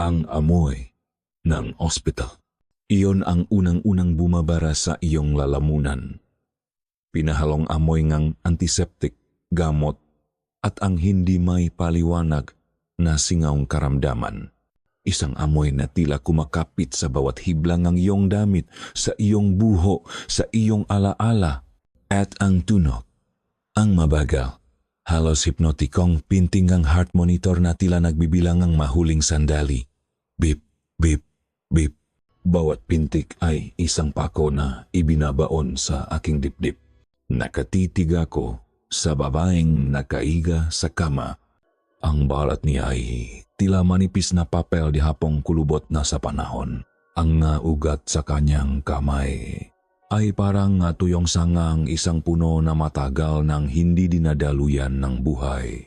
Ang amoy ng ospital. Iyon ang unang-unang bumabara sa iyong lalamunan. Pinahalong amoy ng antiseptic, gamot, at ang hindi may paliwanag na singaong karamdaman. Isang amoy na tila kumakapit sa bawat hibla ng iyong damit, sa iyong buho, sa iyong alaala. At ang tunog, ang mabagal, halos hipnotikong pinting ang heart monitor na tila nagbibilang ang mahuling sandali. Beep, beep, beep. Bawat pintik ay isang pako na ibinabaon sa aking dibdib. Nakatitig ako sa babaeng nakaiga sa kama. Ang balat niya ay tila manipis na papel di hapong kulubot na sa panahon. Ang naugat sa kanyang kamay ay parang tuyong sangang isang puno na matagal nang hindi dinadaluyan ng buhay.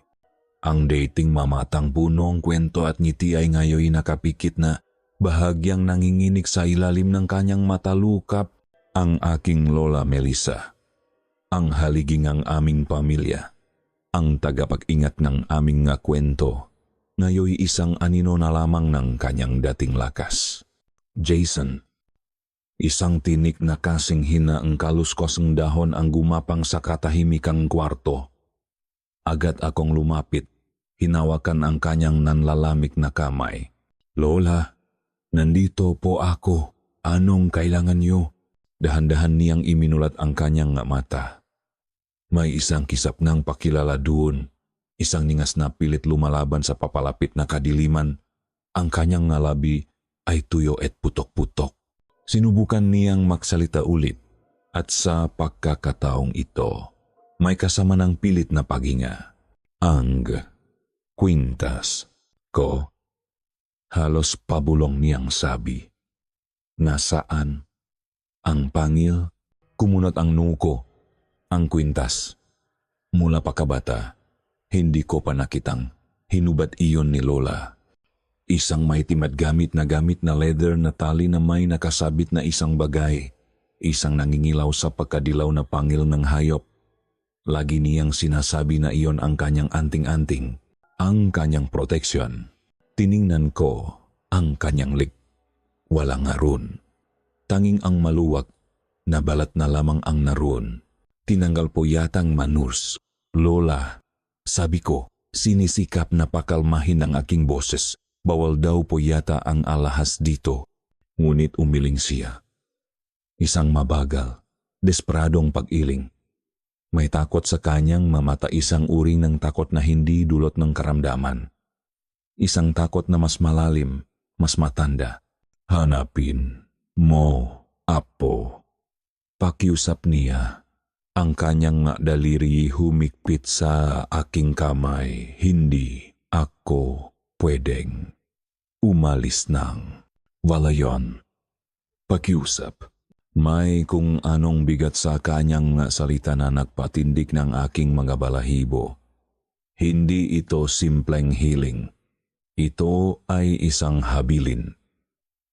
Ang dating mamatang punong kwento at ngiti ay ngayon nakapikit na bahagyang nanginginig sa ilalim ng kanyang matalukap. Ang aking Lola Melissa, ang haliging ng aming pamilya, ang tagapag-ingat ng aming nga kwento, ngayoy isang anino na lamang ng kanyang dating lakas. Jason, isang tinik na kasing hina ang kaluskosang dahon ang gumapang sa katahimikang kwarto. Agad akong lumapit, hinawakan ang kanyang nanlalamig na kamay. Lola, nandito po ako. Anong kailangan niyo? Dahan-dahan niyang iminulat ang kanyang mata. May isang kisap ng pakilala doon. Isang ningas na pilit lumalaban sa papalapit na kadiliman. Ang kanyang ngalabi ay tuyo at putok-putok. Sinubukan niyang magsalita ulit at sa pagkakataong ito, may kasama ng pilit na paghinga. Ang kwintas ko. Halos pabulong niyang sabi. Nasaan? Ang pangil, kumunot ang nuko, ang kwintas. Mula pa kabata, hindi ko pa nakitang hinubad iyon ni Lola. Isang maitim at gamit na leather na tali na may nakasabit na isang bagay, isang nangingilaw sa pagkadilaw na pangil ng hayop. Lagi niyang sinasabi na iyon ang kanyang anting-anting, ang kanyang proteksyon. Tiningnan ko ang kanyang lik. Walang harun. Tanging ang maluwag na balat na lamang ang naroon. Tinanggal po yatang manurs. Lola, sabi ko, sinisikap na pakalmahin ang aking boses. Bawal daw po yata ang alahas dito. Ngunit umiling siya. Isang mabagal, desperadong pag-iling. May takot sa kanyang mamata, isang uri ng takot na hindi dulot ng karamdaman. Isang takot na mas malalim, mas matanda. Hanapin mo, apo. Pakiusap niya. Ang kanyang daliri humigpit sa aking kamay. Hindi ako pwedeng umalis ng walayon. Pakiusap. May kung anong bigat sa kanyang salita na nagpatindig ng aking mga balahibo. Hindi ito simpleng healing. Ito ay isang habilin.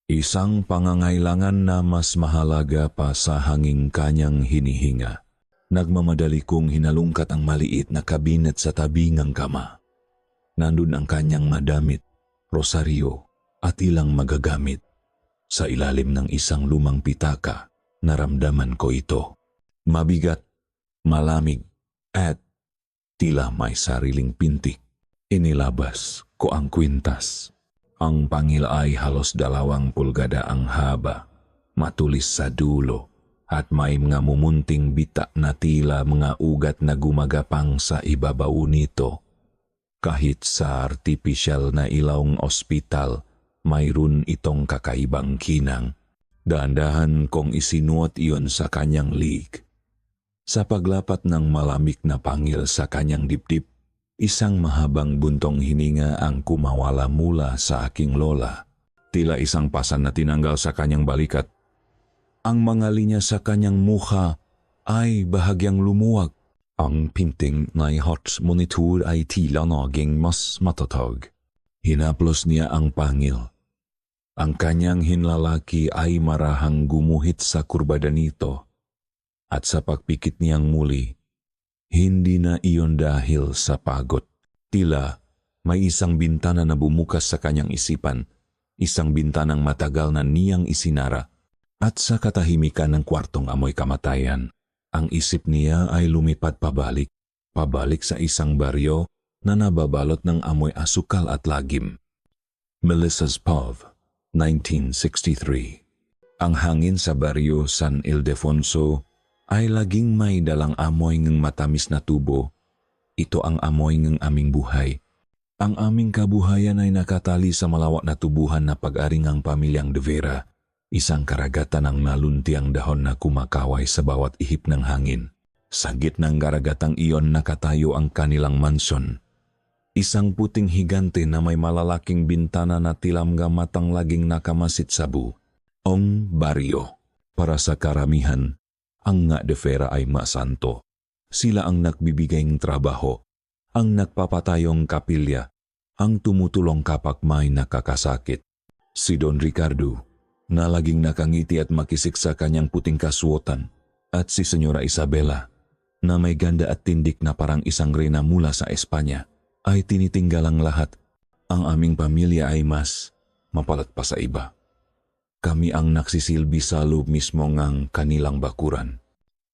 Isang pangangailangan na mas mahalaga pa sa hanging kanyang hinihinga. Nagmamadali kong hinalungkat ang maliit na kabinet sa tabi ng kama. Nandun ang kanyang madamit, rosaryo at ilang magagamit. Sa ilalim ng isang lumang pitaka, naramdaman ko ito. Mabigat, malamig, at tila may sariling pintik. Inilabas ko ang kwintas. Ang pangil ay halos 2 pulgada ang haba, matulis sa dulo, at may mga mumunting bita na tila mga ugat na gumagapang sa ibabaw nito. Kahit sa artipisyal na ilawng ospital, mayroon itong kakaibang kinang. Dahan-dahan kong isinuot iyon sa kanyang lig. Sa paglapat ng malamig na pangil sa kanyang dibdib, isang mahabang buntong hininga ang kumawala mula sa aking lola. Tila isang pasan na tinanggal sa kanyang balikat. Ang mga linya sa kanyang mukha ay bahagyang lumuwag. Ang pinting na heart monitor ay tila naging mas matatag. Hinaplos niya ang pangil. Ang kanyang hinlalaki ay marahang gumuhit sa kurbada nito. At sa pagpikit niyang muli, hindi na iyon dahil sa pagod. Tila may isang bintana na bumukas sa kanyang isipan isang bintanang matagal na niyang isinara, at sa katahimikan ng kwartong amoy kamatayan, ang isip niya ay lumipad pabalik sa isang baryo na nababalot ng amoy asukal at lagim. Melissa's Pub, 1963. Ang hangin sa baryo San Ildefonso ay laging may dalang amoy ng matamis na tubo. Ito ang amoy ng aming buhay. Ang aming kabuhayan ay nakatali sa malawak na tubuhan na pag-aring ang pamilyang De Vera, isang karagatan ng naluntiang dahon na kumakaway sa bawat ihip ng hangin. Sa gitnang karagatang iyon nakatayo ang kanilang mansyon. Isang puting higante na may malalaking bintana na tilamga matang laging nakamasit sa buong baryo. Para sa karamihan, ang nga De Vera ay masanto. Sila ang nagbibigay ng trabaho, ang nagpapatayong kapilya, ang tumutulong kapag may nakakasakit. Si Don Ricardo, na laging nakangiti at makisik sa kanyang puting kasuotan, at si Senyora Isabela, na may ganda at tindik na parang isang reyna mula sa Espanya, ay tinitinggalang lahat. Ang aming pamilya ay mas mapalat pa sa iba. Kami ang naksisilbi sa loob mismo ng kanilang bakuran.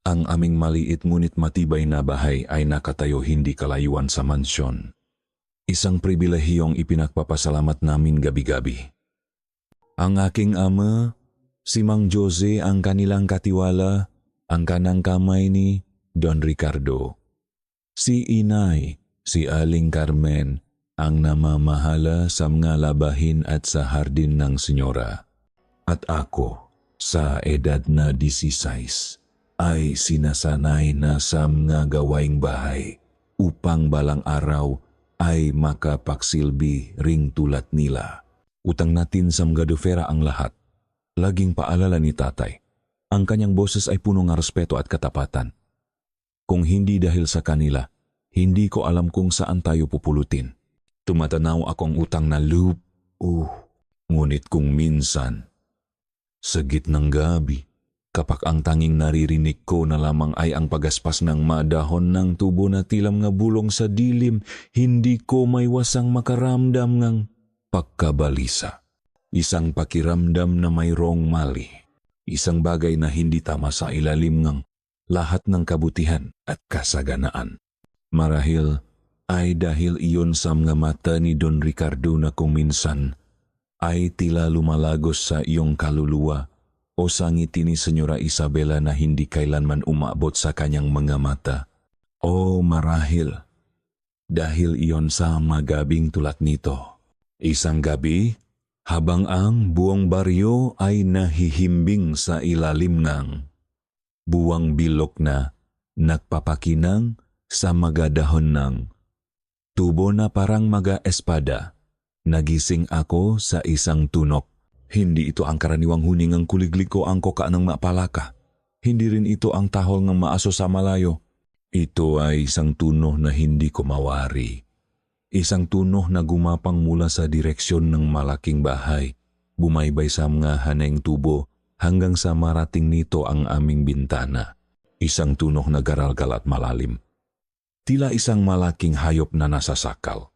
Ang aming maliit ngunit matibay na bahay ay nakatayo hindi kalayuan sa mansyon. Isang pribilehiyong ipinagpapasalamat namin gabi-gabi. Ang aking ama, si Mang Jose ang kanilang katiwala, ang kanang kamay ni Don Ricardo. Si inay, si Aling Carmen, ang namamahala sa mga labahin at sa hardin ng senyora. At ako, sa edad na 16, ay sinasanay na sa mga gawaing bahay upang balang araw ay makapagsilbi ring tulad nila. Utang natin sa mga De Vera ang lahat. Laging paalala ni tatay. Ang kanyang boses ay puno ng respeto at katapatan. Kung hindi dahil sa kanila, hindi ko alam kung saan tayo pupulutin. Tumatanaw akong utang na loob. Ngunit kung minsan, sa gitnang gabi, kapag ang tanging naririnig ko na lamang ay ang pagaspas ng madahon ng tubo na tilam nga bulong sa dilim, hindi ko maywasang makaramdam ng pagkabalisa. Isang pakiramdam na mayroong mali. Isang bagay na hindi tama sa ilalim ng lahat ng kabutihan at kasaganaan. Marahil ay dahil iyon sa mga mata ni Don Ricardo na kung minsan ay tila lumalagos sa iyong kaluluwa o sa ngiti ni Senyora Isabela na hindi kailanman umabot sa kanyang mga mata. O marahil, dahil iyon sa magabing tulad nito. Isang gabi, habang ang buong baryo ay nahihimbing sa ilalim ng buwang bilog na nagpapakinang sa magadahon ng tubo na parang maga-espada, nagising ako sa isang tunok. Hindi ito ang karaniwang huningang kuliglig ko ang koka ng mapalaka. Hindi rin ito ang tahol ng maaso sa malayo. Ito ay isang tunog na hindi ko mawari. Isang tunog na gumapang mula sa direksyon ng malaking bahay, bumaybay sa mga haneng tubo hanggang sa marating nito ang aming bintana. Isang tunog na garalgal at malalim. Tila isang malaking hayop na nasasakal.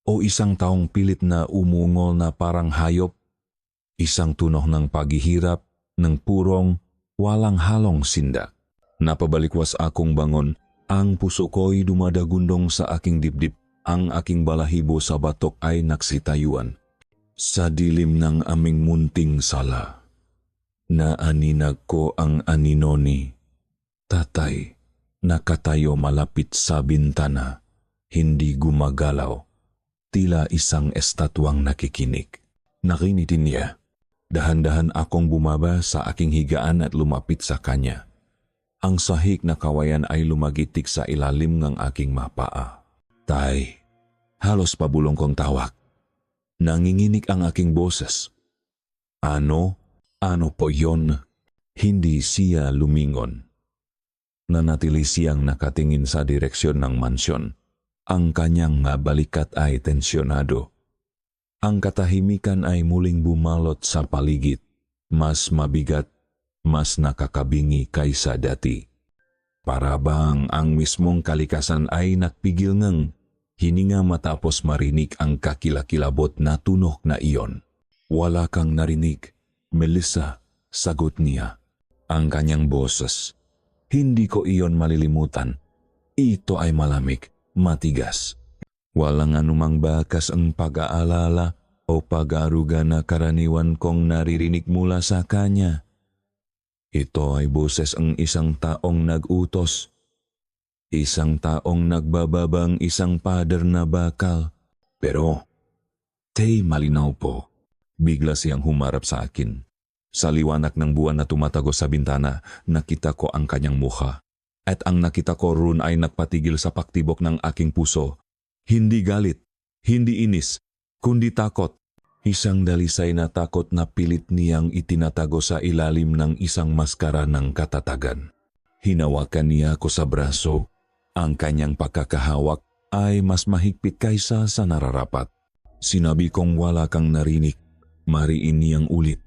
O isang taong pilit na umungol na parang hayop. Isang tunog ng paghihirap, ng purong, walang halong sinda. Napabalikwas akong bangon, ang puso ko'y dumadagundong sa aking dibdib. Ang aking balahibo sa batok ay nagsitayuan. Sa dilim ng aming munting sala, naaninag ko ang anino ni tatay, nakatayo malapit sa bintana, hindi gumagalaw, tila isang estatwang nakikinig. Nakinitin niya. Dahan-dahan akong bumaba sa aking higaan at lumapit sa kanya. Ang sahig na kawayan ay lumagitik sa ilalim ng aking mapaa. Tay, halos pabulong kong tawag. Nanginginig ang aking boses. Ano po yon? Hindi siya lumingon. Nanatili siyang nakatingin sa direksyon ng mansyon. Ang kanyang balikat ay tensyonado. Ang katahimikan ay muling bumalot sa paligid. Mas mabigat, mas nakakabingi kaysa dati. Para bang ang mismong kalikasan ay nagpigil ng hininga matapos marinig ang kakilakilabot na tunog na iyon. Wala kang narinig, Melissa, sagot niya. Ang kanyang boses. Hindi ko iyon malilimutan. Ito ay malamig, matigas. Walang anumang bakas ang pag-aalala o pag-aaruga na karaniwan kong naririnig mula sa kanya. Ito ay boses ang isang taong nag-utos. Isang taong nagbababang isang pader na bakal. Pero, malinaw po. Bigla siyang humarap sa akin. Sa liwanag ng buwan na tumatago sa bintana, nakita ko ang kanyang mukha. At ang nakita ko roon ay nagpatigil sa paktibok ng aking puso. Hindi galit, hindi inis, kundi takot. Isang dalisay na takot na pilit niyang itinatago sa ilalim ng isang maskara ng katatagan. Hinawakan niya ako sa braso. Ang kanyang pagkakahawak ay mas mahigpit kaysa sa nararapat. Sinabi kong wala kang narinig. Mariin niyang ulit.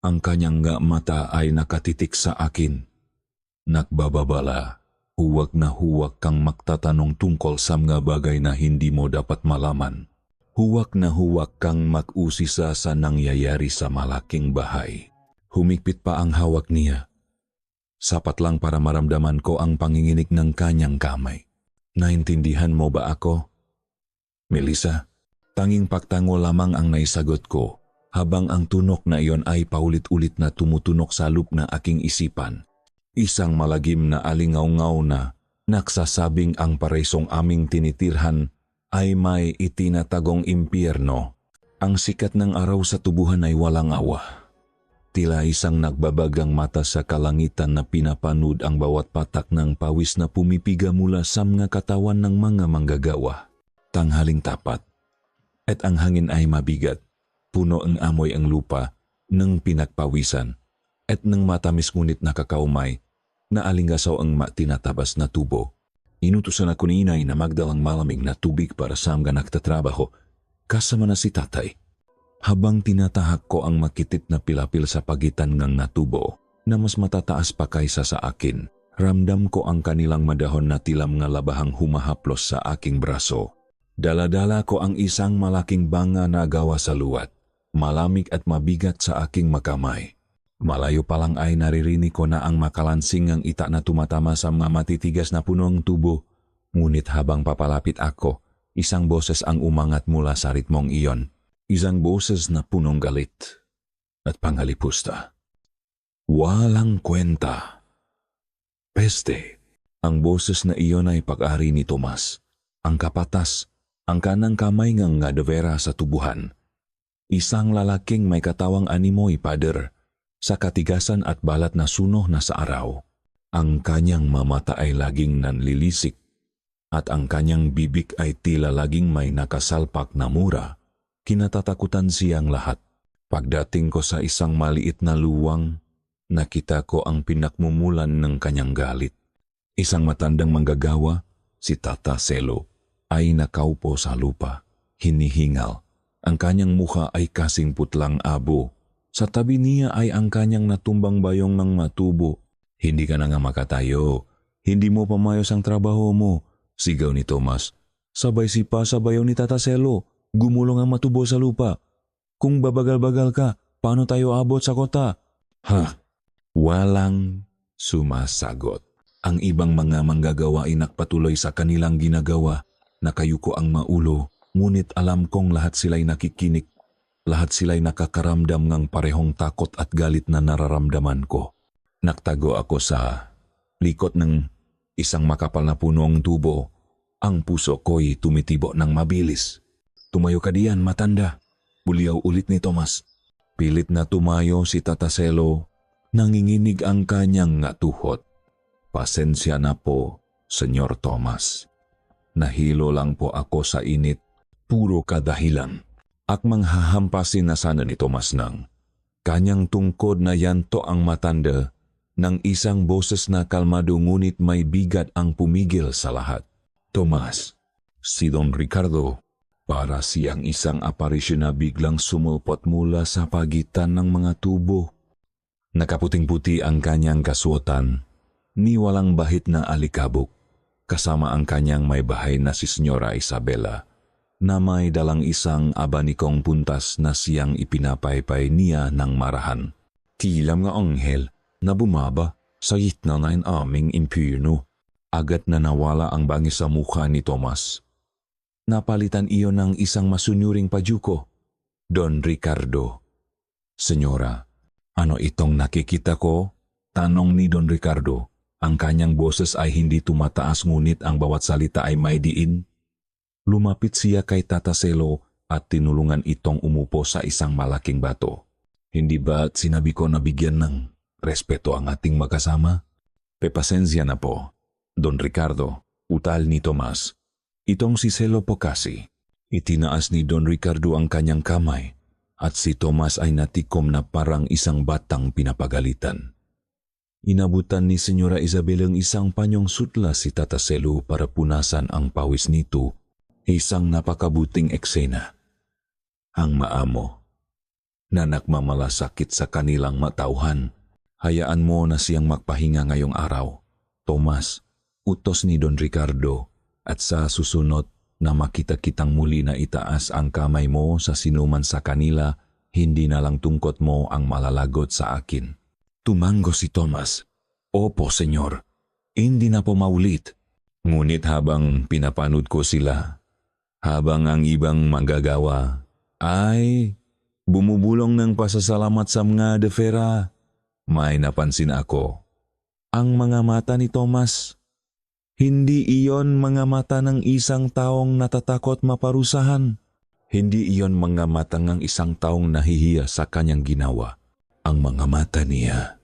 Ang kanyang mata ay nakatitik sa akin. Nagbababala, huwag na huwag kang magtatanong tungkol sa mga bagay na hindi mo dapat malaman. Huwag na huwag kang mag-usisa sa nangyayari sa malaking bahay. Humigpit pa ang hawak niya. Sapat lang para maramdaman ko ang panginginig ng kanyang kamay. Naintindihan mo ba ako? Melissa, tanging pagtango lamang ang naisagot ko. Habang ang tunok na iyon ay paulit-ulit na tumutunok sa loop na aking isipan. Isang malagim na alingaw-ngaw na nagsasabing ang paresong aming tinitirhan ay may itinatagong impyerno. Ang sikat ng araw sa tubuhan ay walang awa. Tila isang nagbabagang mata sa kalangitan na pinapanood ang bawat patak ng pawis na pumipiga mula sa mga katawan ng mga manggagawa. Tanghaling tapat. At ang hangin ay mabigat. Puno ang amoy ang lupa ng pinagpawisan at ng matamis ngunit nakakaumay na alingasaw ang tinatabas na tubo. Inutusan ako ni inay na magdalang malamig na tubig para sa mga nagtatrabaho kasama na si tatay. Habang tinatahak ko ang makitit na pilapil sa pagitan ng natubo na mas matataas pa kaysa sa akin, ramdam ko ang kanilang madahon na tila mga labahang humahaplos sa aking braso. Dala-dala ko ang isang malaking banga na gawa sa luwat. Malamig at mabigat sa aking makamay. Malayo pa lang ay naririnig ko na ang makalansing ang ita na tumatama sa mga matitigas na punong tubo. Ngunit habang papalapit ako, isang boses ang umangat mula sa ritmong iyon. Isang boses na punong galit at pangalipusta. Walang kwenta. Peste. Ang boses na iyon ay pag-ari ni Tomas. Ang kapatas, ang kanang kamay ng ngadavera sa tubuhan. Isang lalaking may katawang animoy pader, sa katigasan at balat na suno na sa araw. Ang kanyang mamata ay laging nanlilisik, at ang kanyang bibig ay tila laging may nakasalpak na mura. Kinatatakutan siyang lahat. Pagdating ko sa isang maliit na luwang, nakita ko ang pinakmumulan ng kanyang galit. Isang matandang manggagawa, si Tata Selo, ay nakaupo sa lupa, hinihingal. Ang kanyang mukha ay kasing putlang abo. Sa tabi niya ay ang kanyang natumbang bayong ng matubo. Hindi ka na nga makatayo. Hindi mo pamayos ang trabaho mo. Sigaw ni Tomas. Sabay si pa sa bayaw ni Tata Selo. Gumulong ang matubo sa lupa. Kung babagal-bagal ka, paano tayo abot sa kota? Ha? Walang sumasagot. Ang ibang mga manggagawa ay nakpatuloy sa kanilang ginagawa. Nakayuko ang maulo. Ngunit alam kong lahat sila'y nakikinig, lahat sila'y nakakaramdam ng parehong takot at galit na nararamdaman ko. Naktago ako sa likod ng isang makapal na punong tubo. Ang puso ko'y tumitibo ng mabilis. Tumayo ka diyan, matanda. Buliyaw ulit ni Tomas. Pilit na tumayo si Tata Selo, nanginginig ang kanyang tuhod. Pasensya na po, Senyor Tomas. Nahilo lang po ako sa init. Puro kadahilan. Akmang hahampasin na sana ni Tomas ng kanyang tungkod na yanto ang matanda ng isang boses na kalmado ngunit may bigat ang pumigil sa lahat. Tomas, si Don Ricardo, para siyang isang aparisyon na biglang sumulpot mula sa pagitan ng mga tubo. Nakaputing-puti ang kanyang kasuotan, ni walang bahit na alikabok, kasama ang kanyang may bahay na si Senyora Isabela. na may dalang isang abanikong puntas na siyang ipinapaypay niya ng marahan. Tilam nga anghel na bumaba sa gitna ng aming impyerno. Agad na nawala ang bangis sa mukha ni Tomas. Napalitan iyon ng isang masunuring pajuko. Don Ricardo. Senyora, ano itong nakikita ko? Tanong ni Don Ricardo. Ang kanyang boses ay hindi tumataas ngunit ang bawat salita ay may diin. Lumapit siya kay Tata Selo at tinulungan itong umupo sa isang malaking bato. Hindi ba't sinabi ko na bigyan ng respeto ang ating magkasama? Pepasensya na po, Don Ricardo, utal ni Tomas. Itong si Selo po kasi. Itinaas ni Don Ricardo ang kanyang kamay at si Tomas ay natikom na parang isang batang pinapagalitan. Inabutan ni Senyora Isabel ang isang panyong sutla si Tata Selo para punasan ang pawis nito. Isang napakabuting eksena. Ang maamo na nagmamalasakit sa kanilang matauhan. Hayaan mo na siyang magpahinga ngayong araw. Tomas, utos ni Don Ricardo, at sa susunod na makita kitang muli na itaas ang kamay mo sa sinuman sa kanila, hindi na lang tungkot mo ang malalagot sa akin. Tumango si Tomas. Opo, senyor. Hindi na po maulit. Ngunit habang pinapanood ko sila, habang ang ibang manggagawa ay bumubulong ng pasasalamat sa mga defera, may napansin ako. Ang mga mata ni Tomas, hindi iyon mga mata ng isang taong natatakot maparusahan. Hindi iyon mga mata ng isang taong nahihiya sa kanyang ginawa. Ang mga mata niya,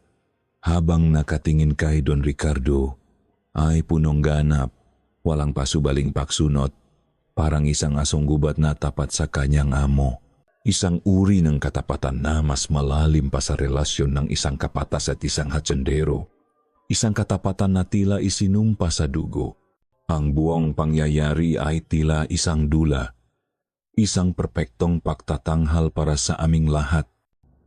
habang nakatingin kay Don Ricardo, ay punong ganap, walang pasubaling paksunot, parang isang asong gubat na tapat sa kanyang amo. Isang uri ng katapatan na mas malalim pa sa relasyon ng isang kapatas at isang hatsandero. Isang katapatan na tila isinumpa sa dugo. Ang buong pangyayari ay tila isang dula. Isang perpektong pagtatanghal para sa aming lahat.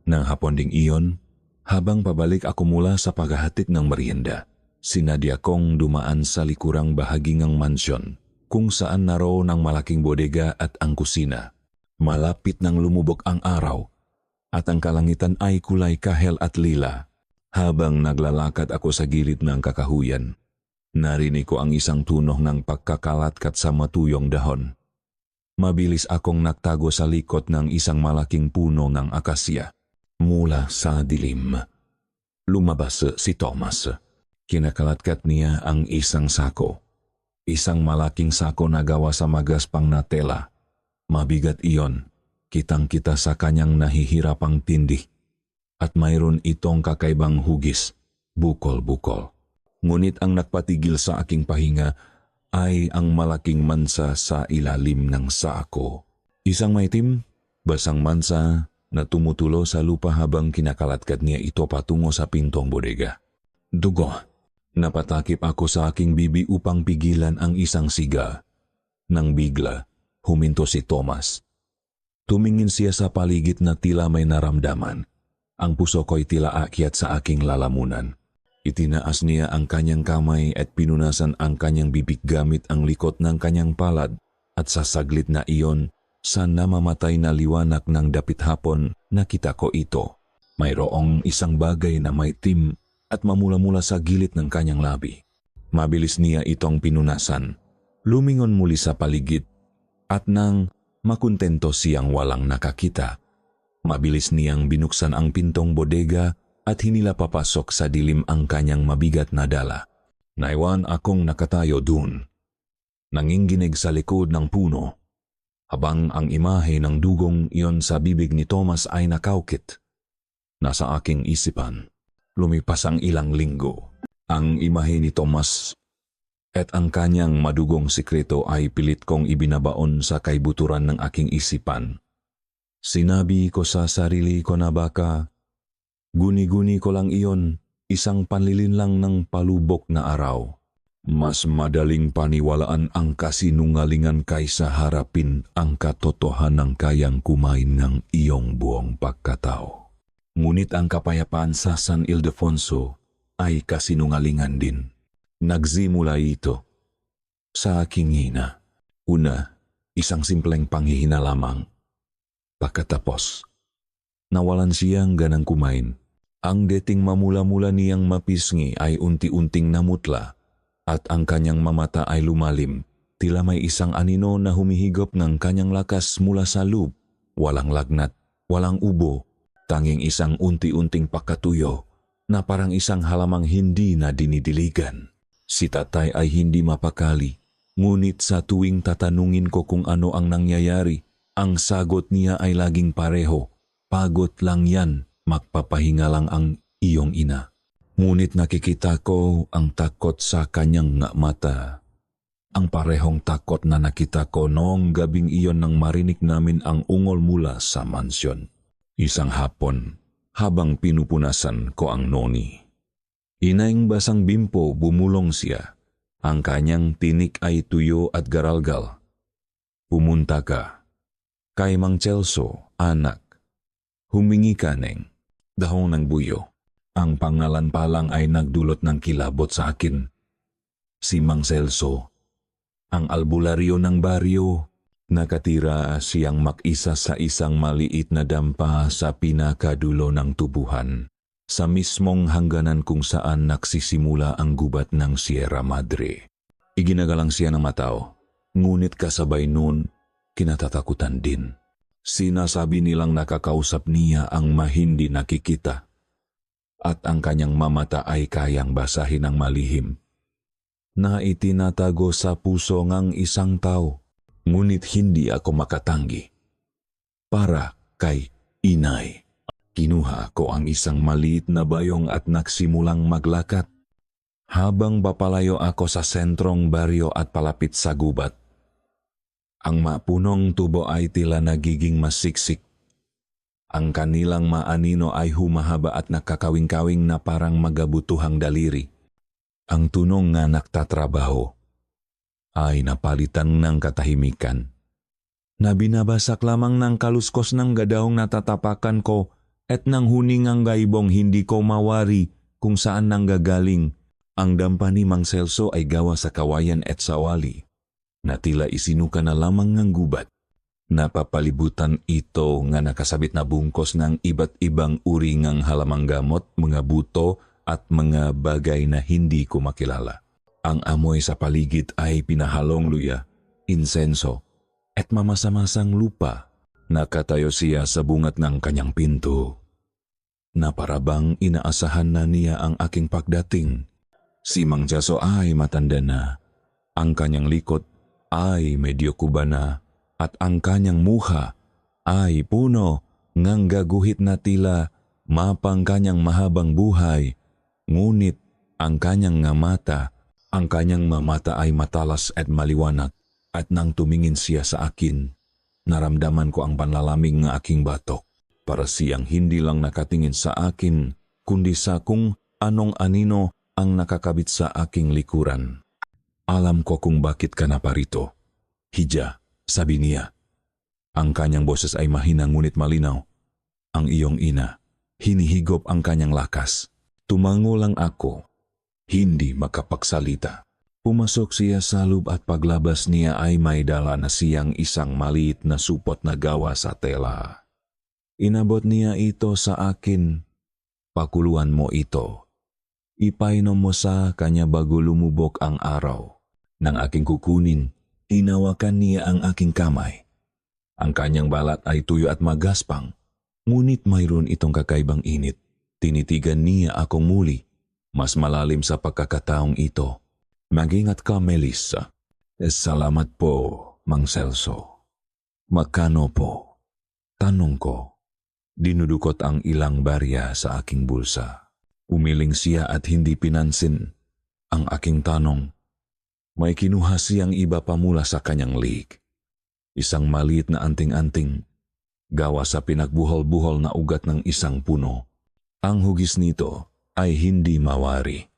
Nang hapon ding iyon, habang pabalik ako mula sa paghahatid ng merienda, sinadya kong dumaan sa likurang bahagi ng mansyon, kung saan naroon ang malaking bodega at ang kusina. Malapit nang lumubog ang araw, at ang kalangitan ay kulay kahel at lila. Habang naglalakad ako sa gilid ng kakahuyan, narinig ko ang isang tunog ng pagkakalatkat sa matuyong dahon. Mabilis akong nagtago sa likod ng isang malaking puno ng akasya. Mula sa dilim, lumabas si Tomas. Kinakalatkat niya ang isang sako. Isang malaking sako na gawa sa magaspang na tela. Mabigat iyon, kitang-kita sa kanyang nahihirapang tindi. At mayroon itong kakaibang hugis, bukol-bukol. Ngunit ang nagpatigil sa aking pahinga ay ang malaking mansa sa ilalim ng sako. Isang maitim, basang mansa na tumutulo sa lupa habang kinakalatkat niya ito patungo sa pintong bodega. Dugo. Napatakip ako sa aking bibi upang pigilan ang isang siga. Nang bigla, huminto si Tomas. Tumingin siya sa paligid na tila may naramdaman. Ang puso ko'y tila akyat sa aking lalamunan. Itinaas niya ang kanyang kamay at pinunasan ang kanyang bibig gamit ang likot ng kanyang palad, at sa saglit na iyon, sa namamatay na liwanag ng dapit hapon, nakita ko ito. Mayroong isang bagay na maitim at mamula-mula sa gilid ng kanyang labi. Mabilis niya itong pinunasan. Lumingon muli sa paligid, at nang makuntento siyang walang nakakita, mabilis niyang binuksan ang pintong bodega at hinila papasok sa dilim ang kanyang mabigat na dala. Naiwan akong nakatayo dun, nanginginig sa likod ng puno, habang ang imahe ng dugong iyon sa bibig ni Tomas ay nakaukit. Nasa aking isipan, lumipas ang ilang linggo. Ang imahe ni Tomas at ang kanyang madugong sikreto ay pilit kong ibinabaon sa kaibuturan ng aking isipan. Sinabi ko sa sarili ko na baka guni-guni ko lang iyon, isang panlilinlang ng palubok na araw. Mas madaling paniwalaan ang kasinungalingan kaysa harapin ang katotohanan kayang kumain ng iyong buong pagkatao. Ngunit ang kapayapaan sa San Ildefonso ay kasinungalingan din. Nagsimula ito sa aking ina. Una, Isang simpleng panghihina lamang. Pagkatapos, nawalan siyang ganang kumain. Ang dating mamula-mula niyang mapisngi ay unti-unting namutla at ang kanyang mamata ay lumalim. Tila may isang anino na humihigop ng kanyang lakas mula sa loob. Walang lagnat, walang ubo, tanging isang unti-unting pagkatuyo na parang isang halamang hindi na dinidiligan. Si tatay ay hindi mapakali, ngunit sa tuwing tatanungin ko kung ano ang nangyayari, ang sagot niya ay laging pareho. Pagod lang yan, magpapahinga lang ang iyong ina. Ngunit nakikita ko ang takot sa kanyang mata. Ang parehong takot na nakita ko noong gabing iyon nang marinig namin ang ungol mula sa mansyon. Isang hapon, habang pinupunasan ko ang noni. Inaing basang bimpo, bumulong siya. Ang kanyang tinik ay tuyo at garalgal. Pumunta ka. Kay Mang Celso, anak. Humingi ka neng dahong ng buyo. Ang pangalan pa lang ay nagdulot ng kilabot sa akin. Si Mang Celso, ang albularyo ng baryo. Nakatira siyang mag-isa sa isang maliit na dampa sa pinakadulo ng tubuhan, sa mismong hangganan kung saan nagsisimula ang gubat ng Sierra Madre. Iginagalang siya ng matao, ngunit kasabay nun, kinatatakutan din. Sinasabi nilang nakakausap niya ang mahindi nakikita at ang kanyang mamata ay kayang basahin ng malihim na itinatago sa puso ng isang tao, ngunit hindi ako makatanggi. Para kay inay, kinuha ko ang isang maliit na bayong at nagsimulang maglakad. Habang papalayo ako sa sentrong baryo at palapit sa gubat, ang mapunong tubo ay tila nagiging masiksik. Ang kanilang maanino ay humahaba at nakakawing-kawing na parang magabutuhang daliri. Ang tunong nga nagtatrabaho ay napalitan ng katahimikan, na binabasak lamang ng kaluskos ng gadaong natatapakan ko at ng huningang gaibong hindi ko mawari kung saan nanggagaling. Ang dampa ni Mang Celso ay gawa sa kawayan at sawali, na tila isinuka na lamang ng gubat. Napapalibutan ito nga nakasabit na bungkos ng iba't ibang uri ng halamang gamot, mga buto at mga bagay na hindi ko makilala. Ang amoy sa paligid ay pinahalong luya, insenso, at mamasa-masang lupa. Nakatayo siya sa bungat ng kanyang pinto, na parabang inaasahan na niya ang aking pagdating. Si Mang Celso ay matanda na, ang kanyang likod ay medyo kuba na, at ang kanyang muha ay puno ngang gaguhit na tila mapang kanyang mahabang buhay. Ngunit ang kanyang mamata ay matalas at maliwanag, at nang tumingin siya sa akin, naramdaman ko ang panlalamig ng aking batok. Para siyang hindi lang nakatingin sa akin, kundi sa kung anong anino ang nakakabit sa aking likuran. Alam ko kung bakit ka na parito, Hija, sabi niya. Ang kanyang boses ay mahina ngunit malinaw. Ang iyong ina, hinihigop ang kanyang lakas. Tumango lang ako, hindi makapagsalita. Pumasok siya sa loob at paglabas niya ay may dala na siyang isang maliit na supot na gawa sa tela. Inabot niya ito sa akin. Pakuluan mo ito. Ipainom mo sa kanya bago lumubog ang araw. Nang aking kukunin, hinawakan niya ang aking kamay. Ang kanyang balat ay tuyo at magaspang, ngunit mayroon itong kakaibang init. Tinitigan niya akong muli, mas malalim sa pagkakataong ito. Mag-ingat ka, Melissa. Salamat po, Mang Celso. Magkano po? Tanong ko. Dinudukot ang ilang barya sa aking bulsa. Umiling siya at hindi pinansin ang aking tanong. May kinuha siyang iba pa mula sa kanyang liig. Isang maliit na anting-anting, gawa sa pinagbuhol-buhol na ugat ng isang puno. Ang hugis nito ay hindi mawari.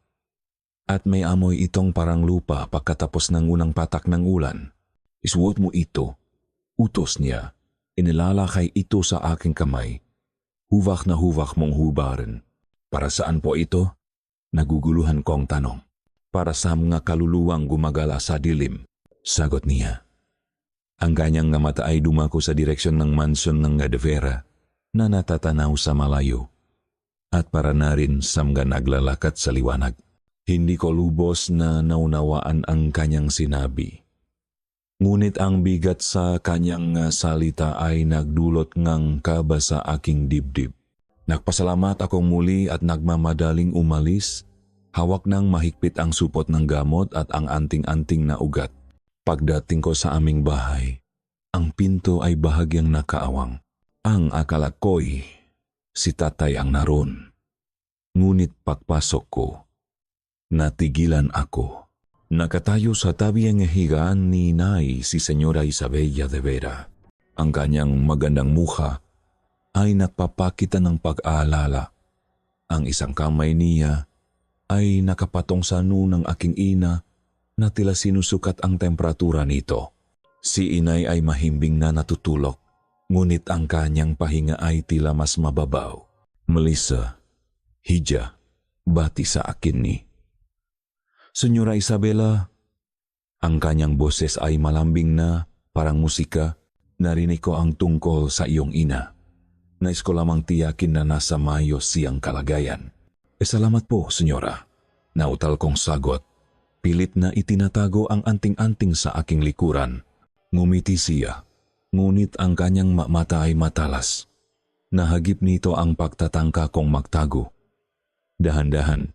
At may amoy itong parang lupa pagkatapos ng unang patak ng ulan. Isuot mo ito. Utos niya. Inilalakay ito sa aking kamay. Huvak na huvak mong hubarin. Para saan po ito? Naguguluhan kong tanong. Para sa mga kaluluwang gumagala sa dilim. Sagot niya. Ang kanyang nga mata ay dumako sa direksyon ng mansyon ng Gadevera na natatanaw sa malayo. At para na rin samga naglalakat sa liwanag. Hindi ko lubos na naunawaan ang kanyang sinabi. Ngunit ang bigat sa kanyang salita ay nagdulot ngang kaba sa aking dibdib. Nagpasalamat akong muli at nagmamadaling umalis. Hawak ng mahigpit ang supot ng gamot at ang anting-anting na ugat. Pagdating ko sa aming bahay, ang pinto ay bahagyang nakaawang. Ang akala ko'y si tatay ang naroon. Ngunit pagpasok ko, natigilan ako. Nakatayo sa tabi ang higaan ni Inay si Senyora Isabella de Vera. Ang kanyang magandang mukha ay nagpapakita ng pag-aalala. Ang isang kamay niya ay nakapatong sa noo ng aking ina na tila sinusukat ang temperatura nito. Si Inay ay mahimbing na natutulog, ngunit ang kanyang pahinga ay tila mas mababaw. Melissa, Hija, bati sa akin ni Senyora Isabella. Ang kanyang boses ay malambing na parang musika. Narinig ko ang tungkol sa iyong ina. Nais ko lamang tiyakin na nasa maayos siyang kalagayan. Salamat po, senyora. Nautal kong sagot. Pilit na itinatago ang anting-anting sa aking likuran. Ngumiti siya, ngunit ang kanyang mata ay matalas. Nahagip nito ang pagtatangka kong magtago. Dahan-dahan,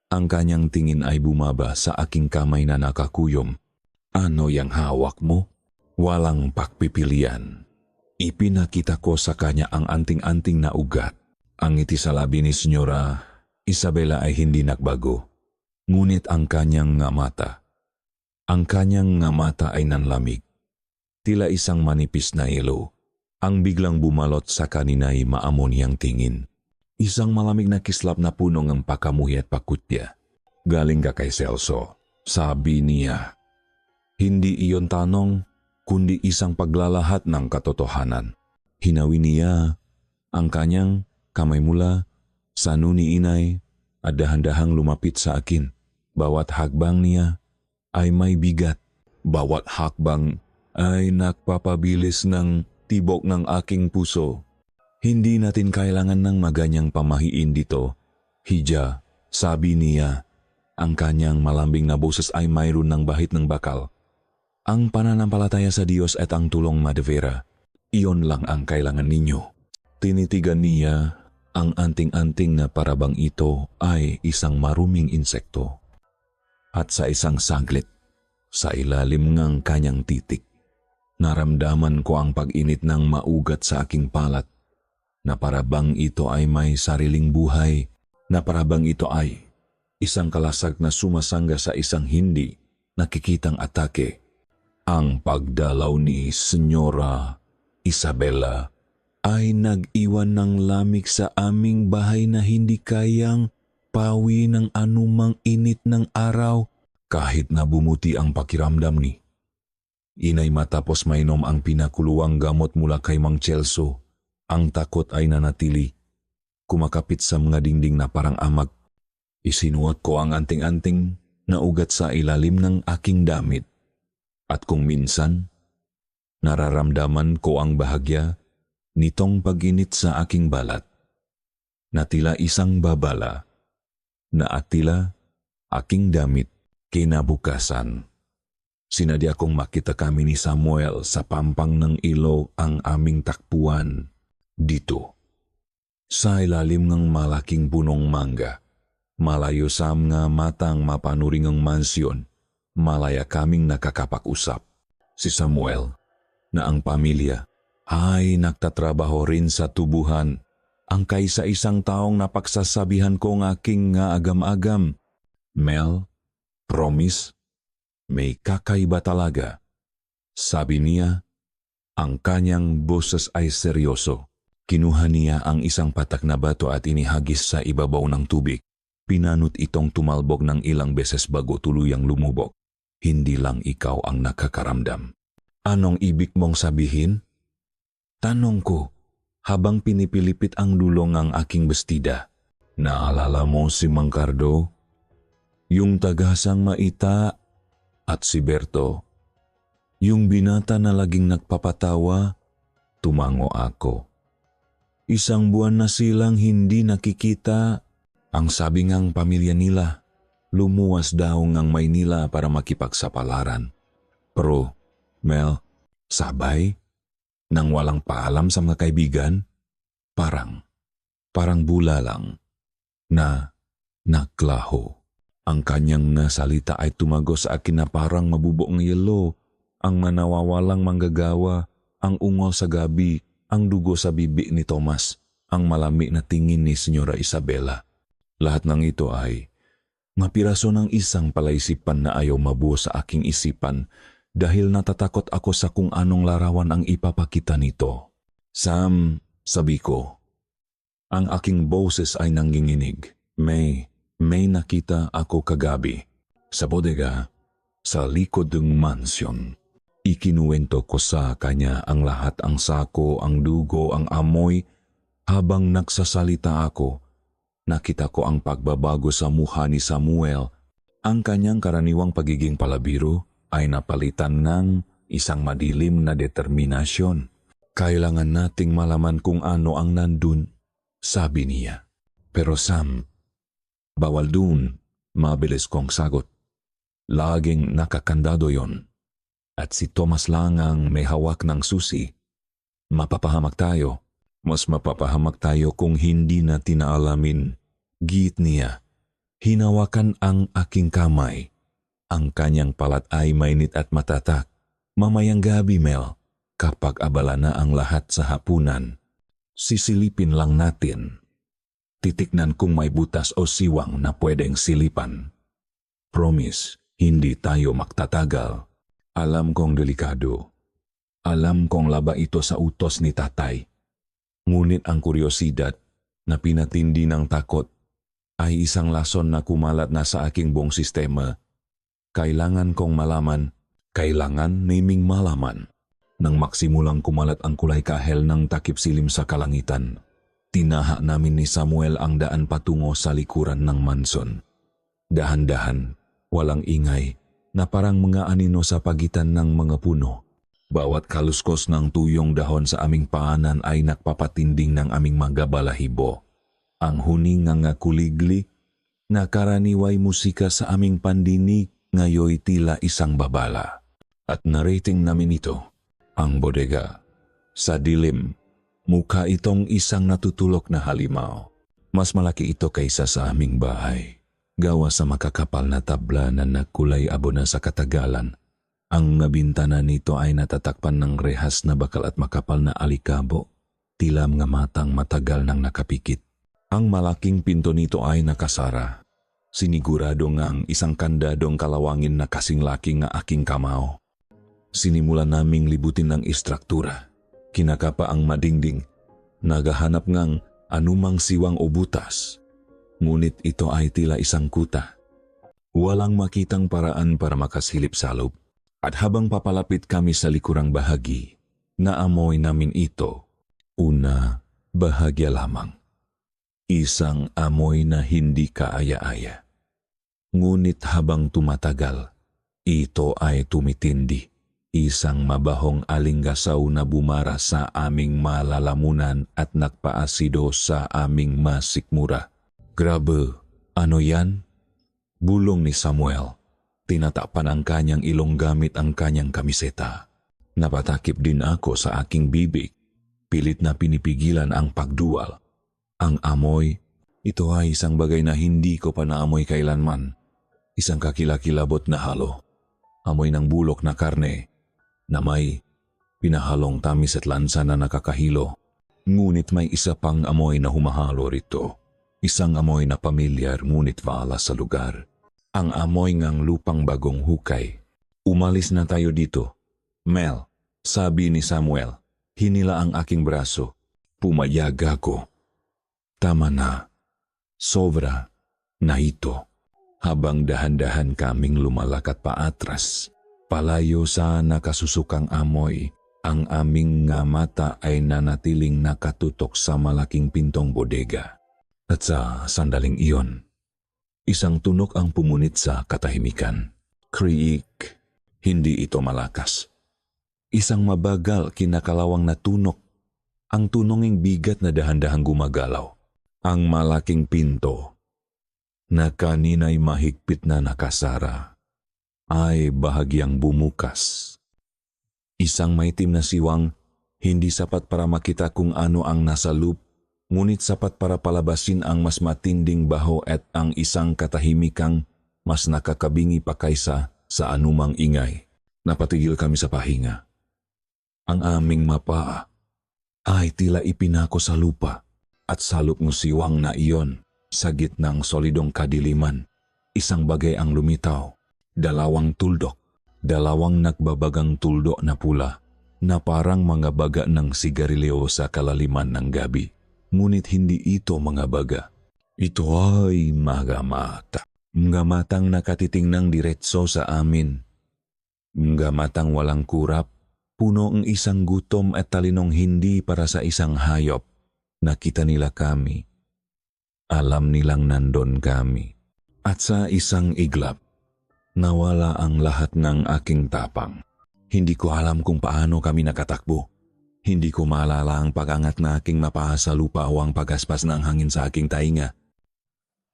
ang kanyang tingin ay bumaba sa aking kamay na nakakuyom. Ano yang hawak mo? Walang pagpipilian. Ipinakita ko sa kanya ang anting-anting na ugat. Ang ngiti sa labi ni Senyora Isabella ay hindi nagbago. Ngunit ang kanyang mata ay nanlamig. Tila isang manipis na ilo. Ang biglang bumalot sa kanina ay maamon niyang tingin. Isang malamig na kislap na punong ang pakamuhi at pakutya. Galing ka kay Celso, sabi niya. Hindi iyon tanong, kundi isang paglalahat ng katotohanan. Hinawi niya ang kanyang kamay mula sa noo ni Inay at dahan-dahang lumapit sa akin. Bawat hakbang niya ay may bigat. Bawat hakbang ay nagpapabilis ng tibok ng aking puso. Hindi natin kailangan ng maganyang pamahiin dito. Hija, sabi niya. Ang kanyang malambing na boses ay mayroon ng bahit ng bakal. Ang pananampalataya sa Diyos at ang tulong Madevera, iyon lang ang kailangan ninyo. Tinitigan niya ang anting-anting na parabang ito ay isang maruming insekto. At sa isang saglit, sa ilalim ng kanyang titik, naramdaman ko ang pag-init ng maugat sa aking palat, na parabang ito ay may sariling buhay, na parabang ito ay isang kalasag na sumasangga sa isang hindi nakikitang atake. Ang pagdalaw ni Senyora Isabella ay nag-iwan ng lamig sa aming bahay na hindi kayang pawi ng anumang init ng araw kahit na bumuti ang pakiramdam ni Inay matapos mainom ang pinakuluang gamot mula kay Mang Celso. Ang takot ay nanatili. Kumakapit sa mga dingding na parang amag. Isinuot ko ang anting-anting na ugat sa ilalim ng aking damit. At kung minsan, nararamdaman ko ang bahagya nitong pag-init sa aking balat, na tila isang babala, na atila aking damit kinabukasan. Sinadya kong makita kami ni Samuel sa pampang ng ilo ang aming takpuan dito. Sa ilalim ng malaking punong mangga, malayo sa mga matang mapanuring ang mansyon, malaya kaming nakakapak-usap. Si Samuel, na ang pamilya, ay nagtatrabaho rin sa tubuhan. Ang kaisa-isang taong napagsasabihan ko ng aking nga agam-agam. Mel, promise, may kakaiba talaga. Sabi niya, ang kanyang boses ay seryoso. Kinuha niya ang isang patak na bato at inihagis sa ibabaw ng tubig. Pinanot itong tumalbog ng ilang beses bago tuluyang lumubog. Hindi lang ikaw ang nakakaramdam. Anong ibig mong sabihin? Tanong ko, habang pinipilipit ang dulong ng aking bestida. Naalala mo si Mang Cardo? Yung tagasang maita at si Berto? Yung binata na laging nagpapatawa, tumango ako. Isang buwan na silang hindi nakikita. Ang sabi ngang pamilya nila, lumuwas daw ngang Maynila para makipagsapalaran. Pero, Mel, sabay, nang walang paalam sa mga kaibigan, parang bula lang, na naklaho. Ang kanyang nasalita ay tumago sa akin na parang mabubuong yelo, ang manawawalang manggagawa, ang ungol sa gabi, ang dugo sa bibi ni Thomas, ang malami na tingin ni Senyora Isabela. Lahat ng ito ay mapiraso ng isang palaisipan na ayaw mabuo sa aking isipan dahil natatakot ako sa kung anong larawan ang ipapakita nito. Sam, sabi ko. Ang aking boses ay nanginginig. May nakita ako kagabi sa bodega sa likod ng mansyon. Ikinuwento ko sa kanya ang lahat, ang sako, ang dugo, ang amoy. Habang nagsasalita ako, nakita ko ang pagbabago sa mukha ni Samuel. Ang kanyang karaniwang pagiging palabiro ay napalitan ng isang madilim na determinasyon. Kailangan nating malaman kung ano ang nandun, sabi niya. Pero Sam, bawal dun, mabilis kong sagot. Laging nakakandado yon. At si Thomas lang ang may hawak ng susi. Mapapahamak tayo. Mas mapapahamak tayo kung hindi natin naalamin. Giit niya. Hinawakan ang aking kamay. Ang kanyang palat ay mainit at matatak. Mamayang gabi, Mel, kapag abala na ang lahat sa hapunan, sisilipin lang natin. Titiknan kung may butas o siwang na pwedeng silipan. Promise, hindi tayo magtatagal. Alam kong delikado. Alam kong laba ito sa utos ni tatay. Ngunit ang kuryosidad na pinatindi ng takot ay isang lason na kumalat na sa aking buong sistema. Kailangan kong malaman, kailangan naming malaman. Nang maksimulang kumalat ang kulay kahel ng takip silim sa kalangitan, tinaha namin ni Samuel ang daan patungo sa likuran ng manson. Dahan-dahan, walang ingay, na parang mga anino sa pagitan ng mga puno. Bawat kaluskos ng tuyong dahon sa aming paanan ay nagpapatinding ng aming mga balahibo. Ang huning nga kuligli na karaniway musika sa aming pandinig ngayoy tila isang babala. At narating namin ito, ang bodega. Sa dilim, mukha itong isang natutulok na halimaw. Mas malaki ito kaysa sa aming bahay. Gawa sa makakapal na tabla na nagkulay abo na sa katagalan. Ang bintana nito ay natatakpan ng rehas na bakal at makapal na alikabo. Tila mga matang matagal nang nakapikit. Ang malaking pinto nito ay nakasara. Sinigurado ngang isang kandadong kalawangin na kasing laki nga aking kamao. Sinimulan naming libutin ng istruktura. Kinakapa ang madingding. Nagahanap ngang anumang siwang o butas. Ngunit ito ay tila isang kuta. Walang makitang paraan para makasilip sa loob. At habang papalapit kami sa likurang bahagi, naamoy namin ito. Una, bahagya lamang. Isang amoy na hindi kaaya-aya. Ngunit habang tumatagal, ito ay tumitindi. Isang mabahong alinggasaw na bumara sa aming malalamunan at nagpaasido sa aming masikmura. Grabe, ano yan? Bulong ni Samuel. Tinatakpan ang kanyang ilong gamit ang kanyang kamiseta. Napatakip din ako sa aking bibig. Pilit na pinipigilan ang pagduwal. Ang amoy, ito ay isang bagay na hindi ko pa naamoy kailanman. Isang kakilakilabot na halo. Amoy ng bulok na karne na may pinahalong tamis at lansa na nakakahilo. Ngunit may isa pang amoy na humahalo rito. Isang amoy na pamilyar ngunit maala sa lugar. Ang amoy ngang lupang bagong hukay. Umalis na tayo dito. Mel, sabi ni Samuel. Hinila ang aking braso. Pumayag ako. Tama na. Sobra na ito. Habang dahan-dahan kaming lumalakad paatras, palayo sa nakasusukang amoy, ang aming nga mata ay nanatiling nakatutok sa malaking pintong bodega. At sa sandaling iyon, isang tunog ang pumunit sa katahimikan. Kriik. Hindi ito malakas. Isang mabagal kinakalawang na tunok, ang tunonging bigat na dahan-dahang gumagalaw. Ang malaking pinto, na kanina'y mahigpit na nakasara, ay bahagyang bumukas. Isang maitim na siwang, hindi sapat para makita kung ano ang nasa loob, ngunit sapat para palabasin ang mas matinding baho at ang isang katahimikang mas nakakabingi pa kaysa sa anumang ingay. Napatigil kami sa pahinga. Ang aming mapaa ay tila ipinako sa lupa at salop ng siwang na iyon sa gitnang solidong kadiliman. Isang bagay ang lumitaw, dalawang tuldok, dalawang nagbabagang tuldo na pula na parang mga baga ng sigarilyo sa kalaliman ng gabi. Ngunit hindi ito mga baga. Ito ay mga mata. Mga matang nakatiting ng diretso sa amin. Mga matang walang kurap, puno ang isang gutom at talinong hindi para sa isang hayop. Nakita nila kami. Alam nilang nandon kami. At sa isang iglap, nawala ang lahat ng aking tapang. Hindi ko alam kung paano kami nakatakbo. Hindi ko maalala ang pag-angat na aking mapaa sa lupa o ang pagaspas ng hangin sa aking tainga.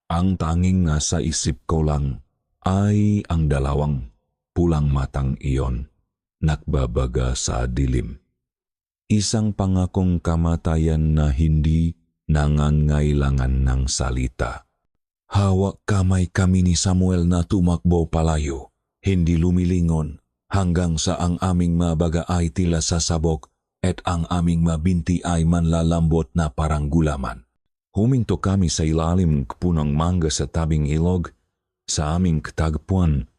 Ang tanging nasa isip ko lang ay ang dalawang pulang matang iyon, nakbabaga sa dilim. Isang pangakong kamatayan na hindi nangangailangan ng salita. Hawak kamay kami ni Samuel na tumakbo palayo, hindi lumilingon, hanggang sa ang aming mabaga ay tila sasabog at ang aming mabinti ay manlalambot na parang gulaman. Huminto kami sa ilalim ng punong mangga sa tabing ilog, sa aming katagpuan.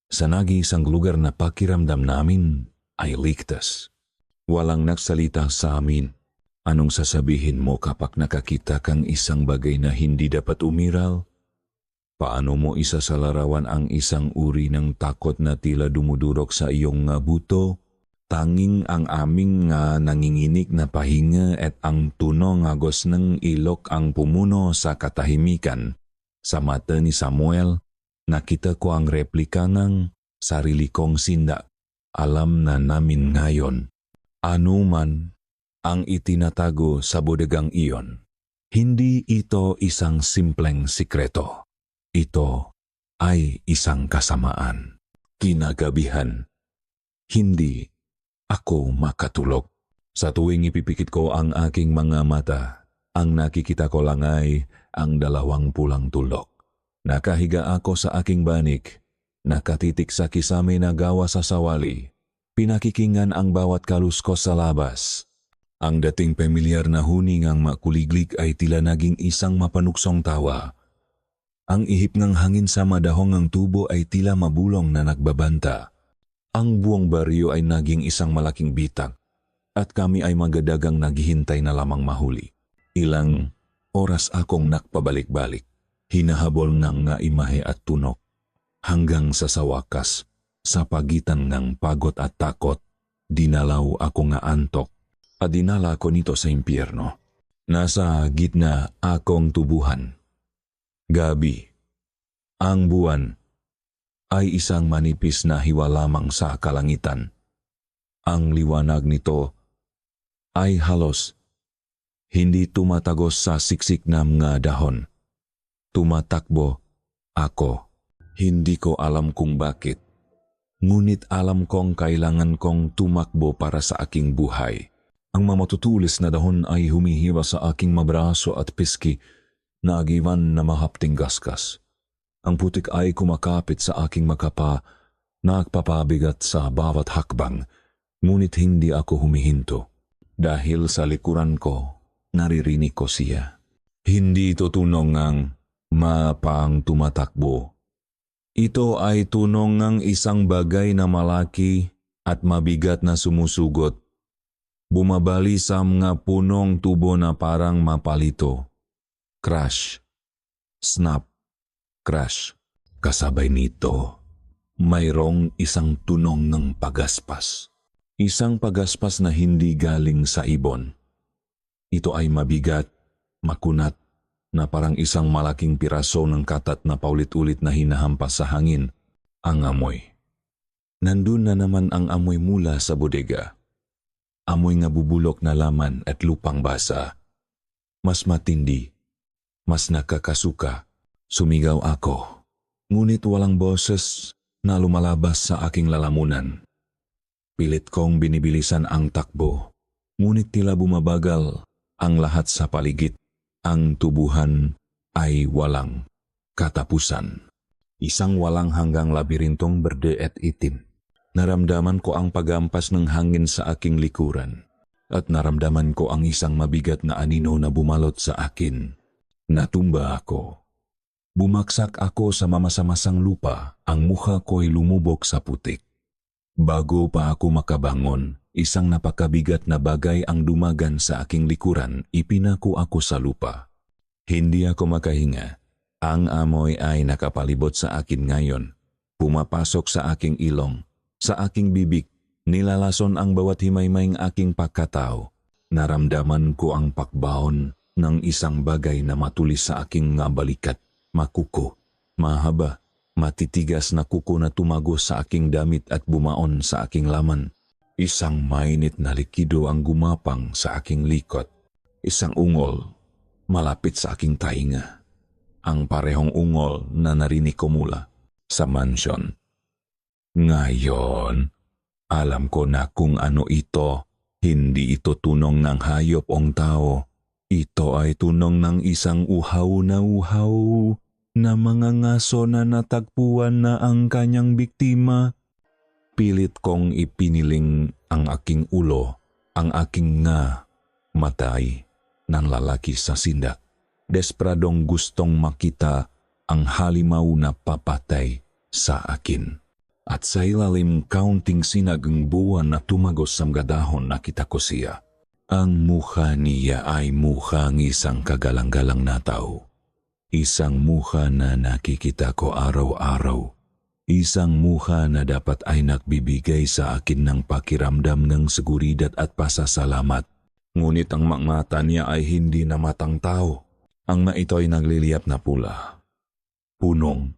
Sa nag-iisang lugar na pakiramdam namin ay ligtas. Walang nagsalita sa amin. Anong sasabihin mo kapag nakakita kang isang bagay na hindi dapat umiral? Paano mo isasalarawan ang isang uri ng takot na tila dumudurok sa iyong buto? Tanging ang aming nanginginig na pahinga at ang tunong agos ng ilok ang pumuno sa katahimikan. Sa mata ni Samuel, nakita ko ang replika ng sarili kong sinda. Alam na namin ngayon, anuman ang itinatago sa bodegang iyon. Hindi ito isang simpleng sikreto. Ito ay isang kasamaan. Kinagabihan. Hindi ako makatulog. Sa tuwing ipipikit ko ang aking mga mata, ang nakikita ko lang ay ang dalawang pulang tuldok. Nakahiga ako sa aking banig, nakatitik sa kisame na gawa sa sawali. Pinakikingan ang bawat kaluskos sa labas. Ang dating pamilyar na huningang makuliglig ay tila naging isang mapanuksong tawa. Ang ihip ng hangin sa madahong ng tubo ay tila mabulong na nagbabanta. Ang buong baryo ay naging isang malaking bitag at kami ay magadagang naghihintay na lamang mahuli. Ilang oras akong nakpabalik-balik, hinahabol ng nga imahe at tunok, hanggang sa wakas, sa pagitan ng pagod at takot, dinalaw ako nga antok at dinala ko nito sa impyerno. Nasa gitna akong tubuhan. Gabi. Ang buwan ay isang manipis na hiwa lamang sa kalangitan. Ang liwanag nito ay halos hindi tumatagos sa siksik ng mga dahon. Tumatakbo ako. Hindi ko alam kung bakit. Ngunit alam kong kailangan kong tumakbo para sa aking buhay. Ang matutulis na dahon ay humihiwa sa aking mabraso at piski na agiwan na mahapting gaskas. Ang putik ay kumakapit sa aking makapa, nagpapabigat sa bawat hakbang, ngunit hindi ako humihinto. Dahil sa likuran ko, naririnig ko siya. Hindi ito tunong ng mapang tumatakbo. Ito ay tunong ng isang bagay na malaki at mabigat na sumusugot. Bumabali sa mga punong tubo na parang mapalito. Crash. Snap. Crash. Kasabay nito, mayroong isang tunog ng pagaspas. Isang pagaspas na hindi galing sa ibon. Ito ay mabigat, makunat, na parang isang malaking piraso ng katat na paulit-ulit na hinahampas sa hangin. Ang amoy. Nandun na naman ang amoy mula sa bodega. Amoy nga bubulok na laman at lupang basa. Mas matindi, mas nakakasuka. Sumigaw ako. Ngunit walang boses na lumalabas sa aking lalamunan. Pilit kong binibilisan ang takbo. Ngunit tila bumabagal ang lahat sa paligid. Ang tubuhan ay walang katapusan. Isang walang hanggang labirintong berde at itim. Naramdaman ko ang pagampas ng hangin sa aking likuran. At naramdaman ko ang isang mabigat na anino na bumalot sa akin. Natumba ako. Bumaksak ako sa mamasa-masang lupa, ang mukha ko'y lumubog sa putik. Bago pa ako makabangon, isang napakabigat na bagay ang dumagan sa aking likuran, ipinako ako sa lupa. Hindi ako makahinga. Ang amoy ay nakapalibot sa akin ngayon. Pumapasok sa aking ilong, sa aking bibig, nilalason ang bawat himaymay ng aking pagkatao. Naramdaman ko ang pakbaon ng isang bagay na matulis sa aking nga balikat. Makuko, mahaba, matitigas na kuko na tumagos sa aking damit at bumaon sa aking laman. Isang mainit na likido ang gumapang sa aking likod. Isang ungol, malapit sa aking tainga. Ang parehong ungol na narinig ko mula sa mansyon. Ngayon, alam ko na kung ano ito. Hindi ito tunong ng hayop o tao. Ito ay tunong ng isang uhaw na mga ngaso na natagpuan na ang kanyang biktima. Pilit kong ipiniling ang aking ulo, ang aking nga matay ng lalaki sa sindak. Despradong gustong makita ang halimaw na papatay sa akin. At sa ilalim kaunting sinagang buwan na tumagos sa mga dahon nakita ko siya. Ang mukha niya ay mukhang isang kagalang-galang na tao. Isang mukha na nakikita ko araw-araw. Isang mukha na dapat ay nagbibigay sa akin ng pakiramdam ng seguridad at pasasalamat. Ngunit ang mga mata niya ay hindi na matang tao. Ang mga ito ay nagliliyap na pula. Punong,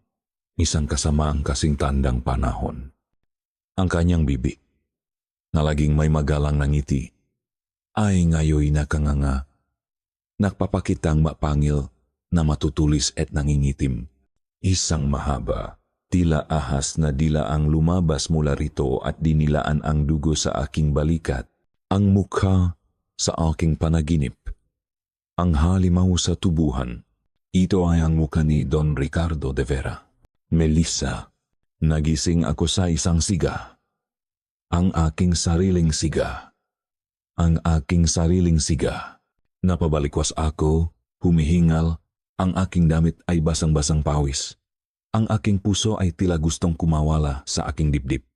isang kasamaang kasing tandang panahon. Ang kanyang bibig, na laging may magalang na ngiti, ay ngayoy nakanganga. Nagpapakitang mapangil na matutulis at nangingitim. Isang mahaba, tila ahas na dila ang lumabas mula rito at dinilaan ang dugo sa aking balikat. Ang mukha sa aking panaginip. Ang halimaw sa tubuhan. Ito ay ang mukha ni Don Ricardo de Vera. Melissa, nagising ako sa isang siga. Ang aking sariling siga. Ang aking sariling siga. Napabalikwas ako, humihingal. Ang aking damit ay basang-basang pawis. Ang aking puso ay tila gustong kumawala sa aking dibdib.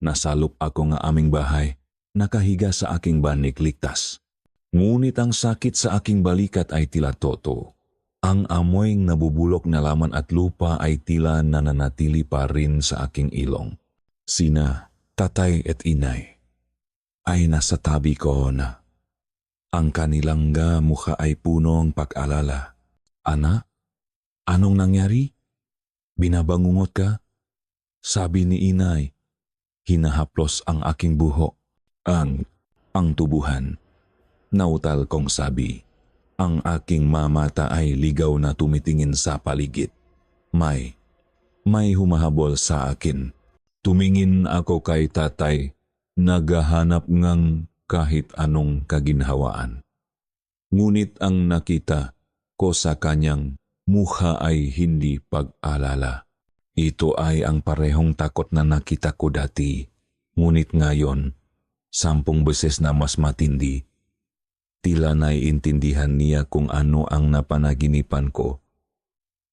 Nasalop ako nga aming bahay, nakahiga sa aking banig ligtas. Ngunit ang sakit sa aking balikat ay tila toto. Ang amoy nabubulok na laman at lupa ay tila nananatili pa rin sa aking ilong. Sina, tatay at inay, ay nasa tabi ko na. Ang kanilang mukha ay punong pag-alala. Ana, anong nangyari? Binabangungot ka? Sabi ni inay, hinahaplos ang aking buhok. Ang tubuhan. Nautal kong sabi. Ang aking mamata ay ligaw na tumitingin sa paligid. May humahabol sa akin. Tumingin ako kay tatay, naghahanap ngang kahit anong kaginhawaan. Ngunit ang nakita ko sa kanyang mukha ay hindi pag-alala. Ito ay ang parehong takot na nakita ko dati. Ngunit ngayon, 10 beses na mas matindi. Tila naiintindihan niya kung ano ang napanaginipan ko.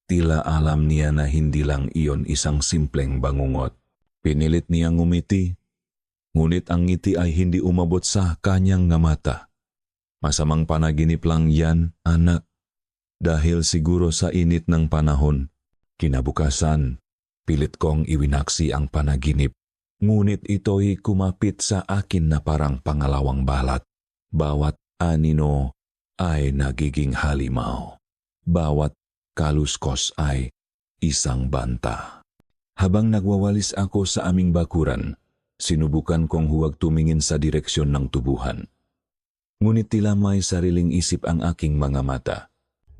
Tila alam niya na hindi lang iyon isang simpleng bangungot. Pinilit niyang ngumiti. Ngunit ang ngiti ay hindi umabot sa kanyang nga mata. Masamang panaginip lang yan, anak. Dahil siguro sa init ng panahon, kinabukasan, pilit kong iwinaksi ang panaginip. Ngunit ito'y kumapit sa akin na parang pangalawang balat. Bawat anino ay nagiging halimaw. Bawat kaluskos ay isang banta. Habang nagwawalis ako sa aming bakuran, sinubukan kong huwag tumingin sa direksyon ng tubuhan. Ngunit tila may sariling isip ang aking mga mata.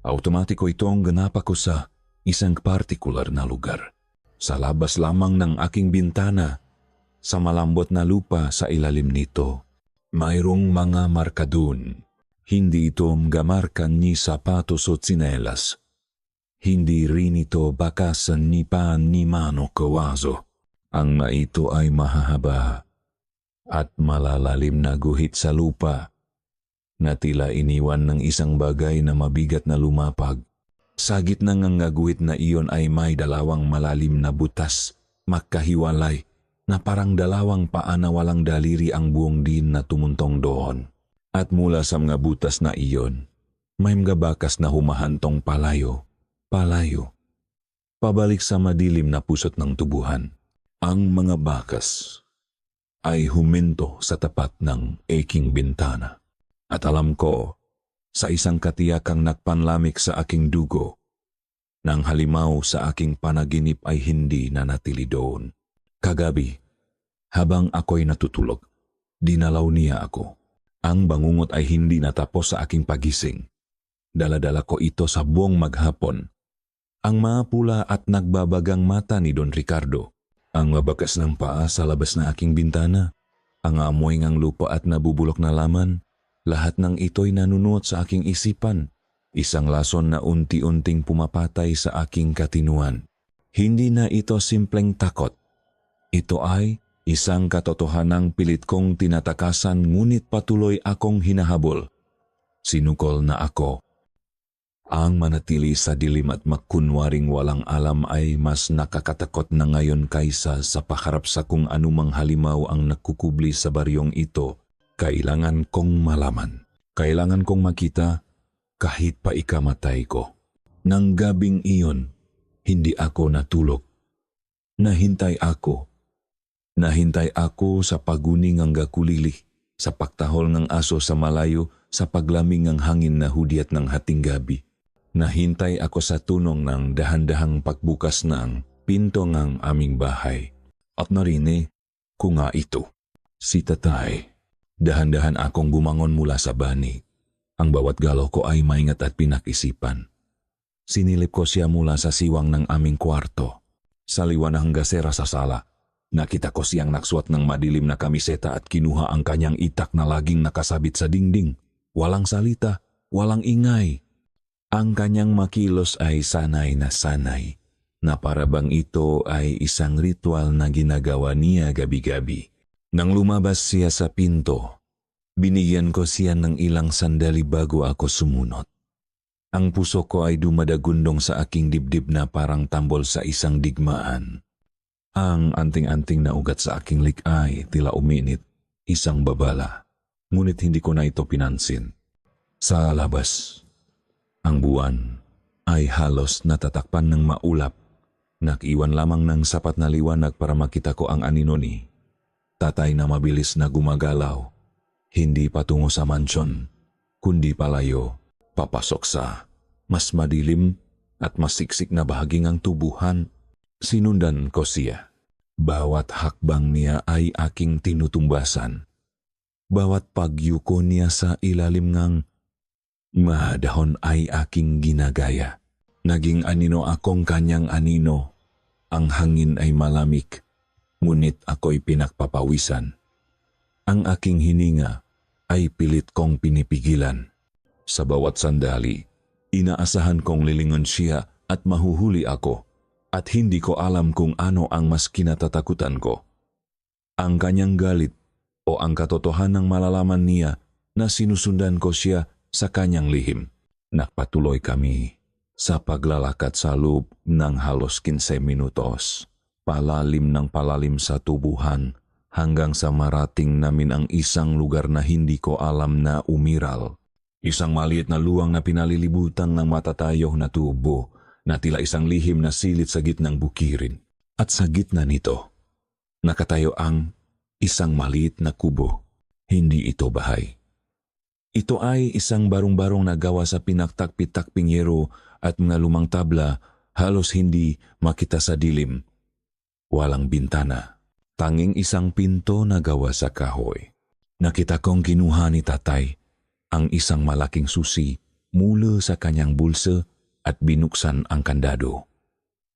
Automatiko itong ganap ako sa isang partikular na lugar. Sa labas lamang ng aking bintana, sa malambot na lupa sa ilalim nito, mayroong mga marka dun. Hindi ito gamarkan ni sapatos o tsinelas. Hindi rin ito bakasan ni paan ni mano kawaso. Ang ito ay mahahaba at malalalim na guhit sa lupa na tila iniwan ng isang bagay na mabigat na lumapag. Sa gitna ng guhit na iyon ay may dalawang malalim na butas, magkahiwalay, na parang dalawang paa na walang daliri ang buong din na tumuntong doon. At mula sa mga butas na iyon, may mga bakas na humahantong palayo, pabalik sa madilim na pusot ng tubuhan. Ang mga bakas ay huminto sa tapat ng aking bintana. At alam ko, sa isang katiyakang nagpanlamig sa aking dugo, nang halimaw sa aking panaginip ay hindi nanatili doon. Kagabi, habang ako'y natutulog, dinalaw niya ako. Ang bangungot ay hindi natapos sa aking pagising. Daladala ko ito sa buong maghapon. Ang mapula at nagbabagang mata ni Don Ricardo. Ang mabakas ng paa sa labas na aking bintana. Ang amoy ng lupa at nabubulok na laman. Lahat ng ito'y nanunuot sa aking isipan. Isang lason na unti-unting pumapatay sa aking katinuan. Hindi na ito simpleng takot. Ito ay isang katotohanang pilit kong tinatakasan ngunit patuloy akong hinahabol. Sinukol na ako. Ang manatili sa dilim at magkunwaring walang alam ay mas nakakatakot na ngayon kaysa sa paharap sa kung anumang halimaw ang nakukubli sa baryong ito. Kailangan kong malaman. Kailangan kong makita kahit pa ikamatay ko. Nang gabing iyon, hindi ako natulog. Nahintay ako sa paguning ng gakulili, sa pagtahol ng aso sa malayo, sa paglaming ng hangin na hudyat ng hating gabi. Nahintay ako sa tunong ng dahan-dahang pagbukas ng pinto ng aming bahay. At narinig ko nga ito, si Tatay. Dahan-dahan akong bumangon mula sa bani. Ang bawat galaw ko ay maingat at pinag-isipan. Sinilip ko siya mula sa siwang ng aming kwarto. Sa liwanag gasera sa sala, nakita ko siyang naksuot ng madilim na kamiseta at kinuha ang kanyang itak na laging nakasabit sa dingding. Walang salita, walang ingay. Ang kanyang makilos ay sanay, na parabang ito ay isang ritual na ginagawa niya gabi-gabi. Nang lumabas siya sa pinto, binigyan ko siya ng ilang sandali bago ako sumunod. Ang puso ko ay dumadagundong sa aking dibdib na parang tambol sa isang digmaan. Ang anting-anting na ugat sa aking likay tila uminit, isang babala. Ngunit hindi ko na ito pinansin. Sa labas, ang buwan ay halos natatakpan ng maulap. Nakiwan lamang ng sapat na liwanag para makita ko ang anino ni Tatay na mabilis na gumagalaw, hindi patungo sa mansyon, kundi palayo, papasok sa mas madilim at masiksik na bahagi ng tubuhan. Sinundan ko siya. Bawat hakbang niya ay aking tinutumbasan. Bawat pagyuko niya sa ilalim ng mahadahon ay aking ginagaya. Naging anino akong kanyang anino. Ang hangin ay malamig. Ngunit ako'y pinagpapawisan. Ang aking hininga ay pilit kong pinipigilan. Sa bawat sandali, inaasahan kong lilingon siya at mahuhuli ako at hindi ko alam kung ano ang mas kinatatakutan ko. Ang kanyang galit o ang katotohanang malalaman niya na sinusundan ko siya sa kanyang lihim. Nagpatuloy kami sa paglalakad sa loob ng halos 15 minutos. Palalim ng palalim sa tubuhan hanggang sa marating namin ang isang lugar na hindi ko alam na umiral. Isang maliit na luwang na pinalilibutan ng matatayong na tubo na tila isang lihim na silid sa gitnang bukirin. At sa gitna nito, nakatayo ang isang maliit na kubo. Hindi ito bahay. Ito ay isang barong-barong na gawa sa pinaktak-pitak-pinyero at mga lumang tabla, halos hindi makita sa dilim. Walang bintana. Tanging isang pinto na gawa sa kahoy. Nakita kong kinuha ni tatay ang isang malaking susi mula sa kanyang bulsa at binuksan ang kandado.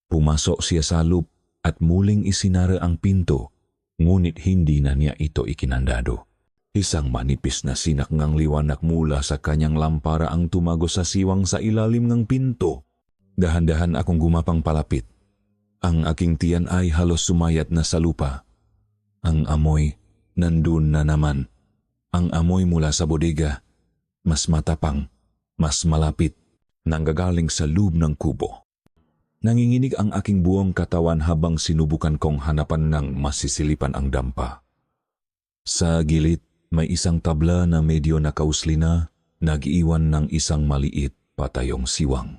Pumasok siya sa loob at muling isinara ang pinto, ngunit hindi na niya ito ikinandado. Isang manipis na sinakngang liwanag mula sa kanyang lampara ang tumago sa siwang sa ilalim ng pinto. Dahan-dahan akong gumapang palapit. Ang aking tiyan ay halos sumayat na sa lupa. Ang amoy, nandun na naman. Ang amoy mula sa bodega, mas matapang, mas malapit, nanggagaling sa loob ng kubo. Nanginginig ang aking buong katawan habang sinubukan kong hanapan ng masisilipan ang dampa. Sa gilid, may isang tabla na medyo nakausli na, nag-iwan ng isang maliit patayong siwang.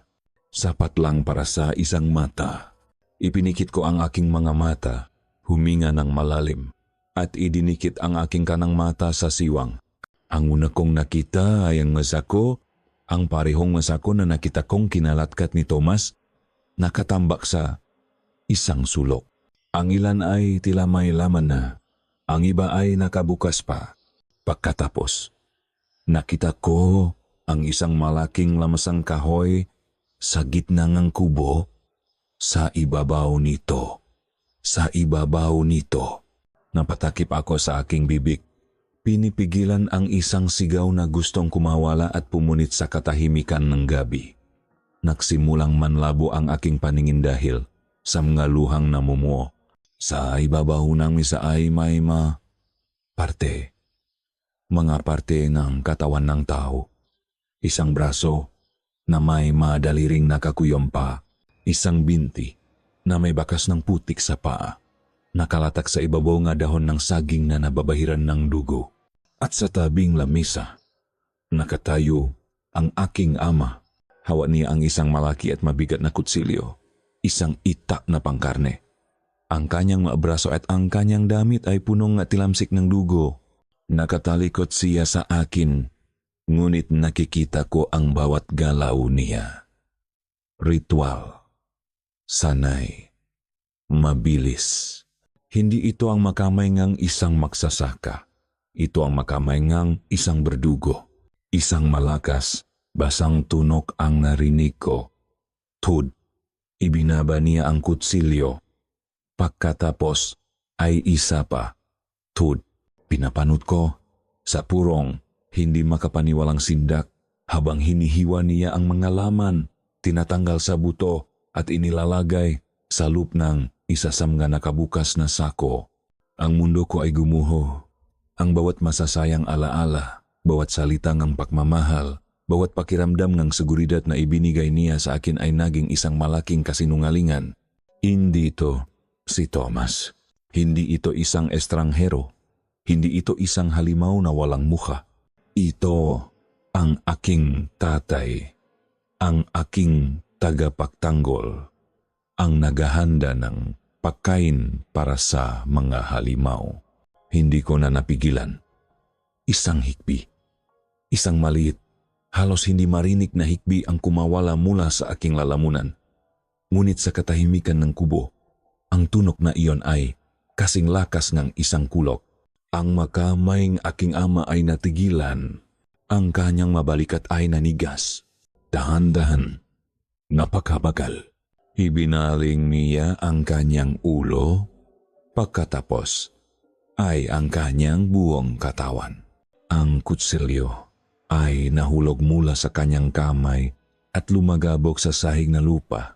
Sapat lang para sa isang mata. Ipinikit ko ang aking mga mata, huminga ng malalim, at idinikit ang aking kanang mata sa siwang. Ang una kong nakita ay ang masako, ang parehong masako na nakita kong kinalatkat ni Thomas, nakatambak sa isang sulok. Ang ilan ay tila may laman na, ang iba ay nakabukas pa. Pagkatapos, nakita ko ang isang malaking lamasang kahoy sa gitna ng kubo. Sa ibabaw nito, napatakip ako sa aking bibig. Pinipigilan ang isang sigaw na gustong kumawala at pumunit sa katahimikan ng gabi. Nagsimulang manlabo ang aking paningin dahil sa mga luhang namumuo. Sa ibabaw ng misa ay may mga parte ng katawan ng tao. Isang braso na may madaliring nakakuyom pa. Isang binti na may bakas ng putik sa paa. Nakalatak sa ibabaw nga dahon ng saging na nababahiran ng dugo. At sa tabing lamesa, nakatayo ang aking ama. Hawak niya ang isang malaki at mabigat na kutsilyo, isang itak na pangkarne. Ang kanyang mga braso at ang kanyang damit ay punong at tilamsik ng dugo. Nakatalikot siya sa akin, ngunit nakikita ko ang bawat galaw niya. Ritual. Sanay. Mabilis. Hindi ito ang makamay ngang isang magsasaka. Ito ang makamay ngang isang berdugo. Isang malakas, basang tunok ang narinig ko. Tud. Ibinaba niya ang kutsilyo. Pagkatapos ay isa pa. Tud. Pinapanot ko. Sa purong, hindi makapaniwalang sindak. Habang hinihiwa niya ang mga laman, tinatanggal sa buto at inilalagay sa loob ng isa sa mga nakabukas na sako. Ang mundo ko ay gumuho. Ang bawat masasayang alaala, bawat salita ng pagmamahal, bawat pakiramdam ng seguridad na ibinigay niya sa akin ay naging isang malaking kasinungalingan. Hindi ito si Thomas. Hindi ito isang estranghero. Hindi ito isang halimaw na walang mukha. Ito ang aking tatay. Ang aking tagapagtanggol, ang naghahanda ng pagkain para sa mga halimaw. Hindi ko na napigilan. Isang hikbi, isang maliit, halos hindi marinig na hikbi ang kumawala mula sa aking lalamunan. Ngunit sa katahimikan ng kubo, ang tunok na iyon ay kasing lakas ng isang kulok. Ang makamayng aking ama ay natigilan. Ang kanyang mabalikat ay nanigas. Dahan-dahan. Napakabagal. Ibinaling niya ang kanyang ulo, pagkatapos ay ang kanyang buong katawan. Ang kutsilyo ay nahulog mula sa kanyang kamay at lumagabok sa sahig na lupa.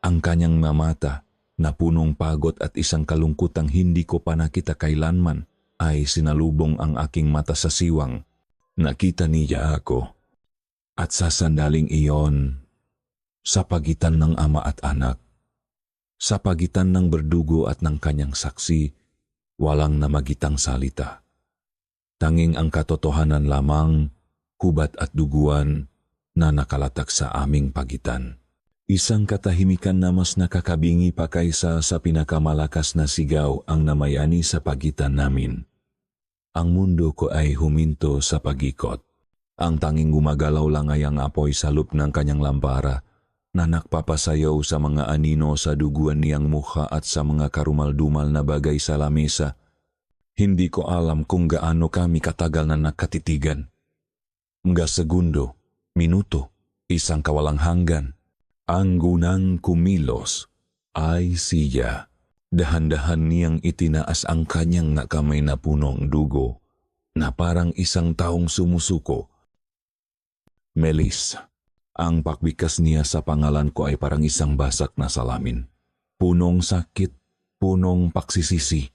Ang kanyang mamata na punong pagod at isang kalungkutang hindi ko pa nakita kailanman ay sinalubong ang aking mata sa siwang. Nakita niya ako at sa sandaling iyon, sa pagitan ng ama at anak, sa pagitan ng berdugo at ng kanyang saksi, walang namagitang salita. Tanging ang katotohanan lamang, hubat at duguan na nakalatak sa aming pagitan. Isang katahimikan na mas nakakabingi pa kaysa sa pinakamalakas na sigaw ang namayani sa pagitan namin. Ang mundo ko ay huminto sa pag-ikot. Ang tanging gumagalaw lang ay ang apoy sa loob ng kanyang lampara na nagpapasayaw sa mga anino sa duguan niyang mukha at sa mga karumal-dumal na bagay sa lamesa. Hindi ko alam kung gaano kami katagal na nakatitigan. Mga segundo, minuto, isang kawalang hanggan. Ang gunang kumilos ay siya. Dahan-dahan niyang itinaas ang kanyang nakamay na punong dugo na parang isang taong sumusuko. Melis, ang pakbikas niya sa pangalan ko ay parang isang basak na salamin. Punong sakit, punong pagsisisi.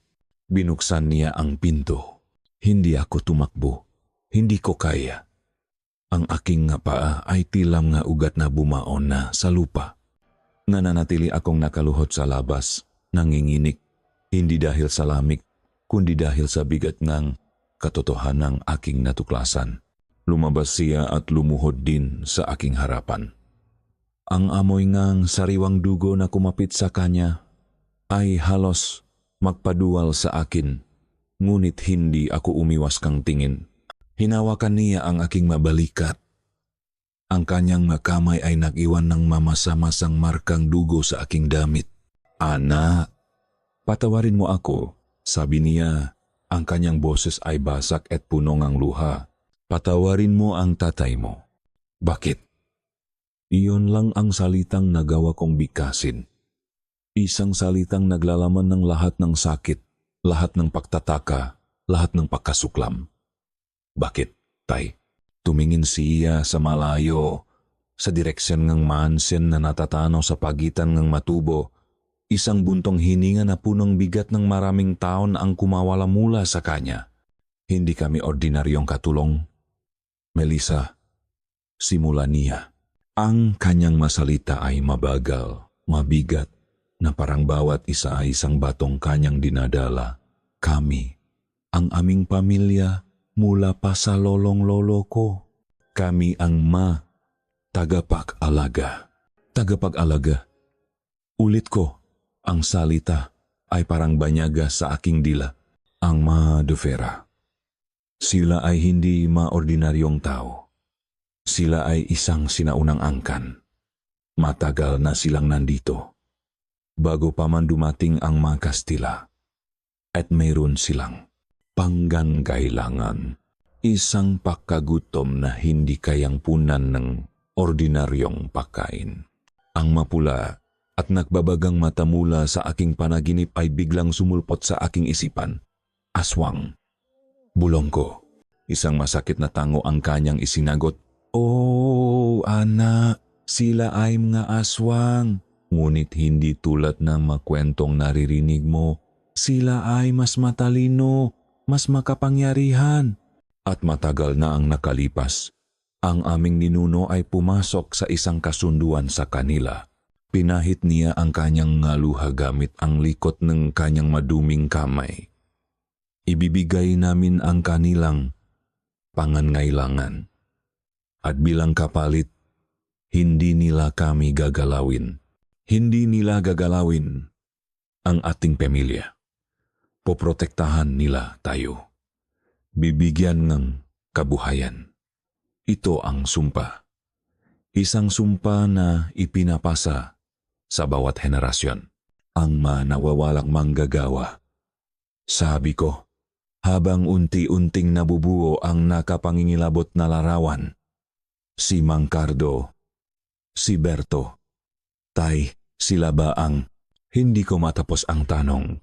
Binuksan niya ang pinto. Hindi ako tumakbo. Hindi ko kaya. Ang aking nga paa ay tilam nga ugat na bumaon na sa lupa. Nananatili akong nakaluhod sa labas, nanginginig, hindi dahil sa lamig, kundi dahil sa bigat ng katotohanang aking natuklasan. Lumabas siya at lumuhod din sa aking harapan. Ang amoy ngang sariwang dugo na kumapit sa kanya ay halos magpaduwal sa akin, ngunit hindi ako umiwas kang tingin. Hinawakan niya ang aking mabalikat. Ang kanyang makamay ay nag-iwan ng mamasa-masang markang dugo sa aking damit. Anak, patawarin mo ako, sabi niya. Ang kanyang boses ay basak at punong ang luha. Patawarin mo ang tatay mo. Bakit? Iyon lang ang salitang nagawa kong bigkasin. Isang salitang naglalaman ng lahat ng sakit, lahat ng pagtataka, lahat ng pagkasuklam. Bakit, tay? Tumingin siya sa malayo, sa direksyon ng mansen na natatanaw sa pagitan ng matubo. Isang buntong hininga na punong bigat ng maraming taon ang kumawala mula sa kanya. Hindi kami ordinaryong katulong. Melissa, simula niya. Ang kanyang masalita ay mabagal, mabigat, na parang bawat isa ay isang batong kanyang dinadala. Kami, ang aming pamilya, mula pa sa lolong-lolo ko. Kami ang tagapag-alaga. Tagapag-alaga. Ulit ko, ang salita ay parang banyaga sa aking dila. Ang Madufera. Sila ay hindi maordinaryong tao. Sila ay isang sinaunang angkan. Matagal na silang nandito. Bago pa man dumating ang mga Kastila. At mayroon silang pangangailangan. Isang pagkagutom na hindi kayang punan ng ordinaryong pagkain. Ang mapula at nagbabagang mata mula sa aking panaginip ay biglang sumulpot sa aking isipan. Aswang. Bulong ko. Isang masakit na tango ang kanyang isinagot. Oh, anak, sila ay mga aswang. Ngunit hindi tulad ng makwentong naririnig mo. Sila ay mas matalino, mas makapangyarihan. At matagal na ang nakalipas. Ang aming ninuno ay pumasok sa isang kasunduan sa kanila. Pinahit niya ang kanyang luha gamit ang likot ng kanyang maduming kamay. Ibibigay namin ang kanilang pangangailangan. At bilang kapalit, hindi nila kami gagalawin. Hindi nila gagalawin ang ating pamilya. Poprotektahan nila tayo. Bibigyan ng kabuhayan. Ito ang sumpa. Isang sumpa na ipinapasa sa bawat henerasyon. Ang manawawalang manggagawa. Sabi ko, habang unti-unting nabubuo ang nakapangingilabot na larawan. Si Mang Cardo, si Berto, tay, sila ba ang... Hindi ko matapos ang tanong.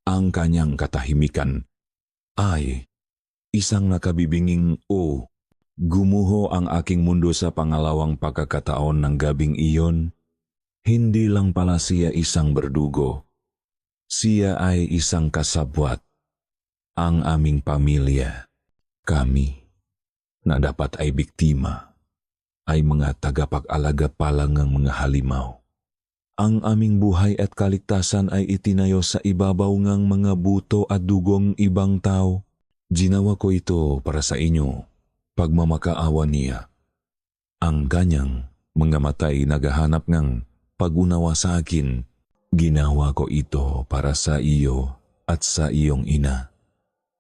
Ang kanyang katahimikan ay isang nakabibinging o. Gumuho ang aking mundo sa pangalawang pagkakataon ng gabing iyon. Hindi lang pala siya isang berdugo. Siya ay isang kasabwat. Ang aming pamilya, kami, na dapat ay biktima, ay mga tagapag-alaga palang ng mga halimaw. Ang aming buhay at kaligtasan ay itinayo sa ibabaw ng mga buto at dugong ibang tao. Ginawa ko ito para sa inyo, pagmamakaawa niya. Ang ganyang mga matay naghahanap ng pag-unawa sa akin, ginawa ko ito para sa iyo at sa iyong ina.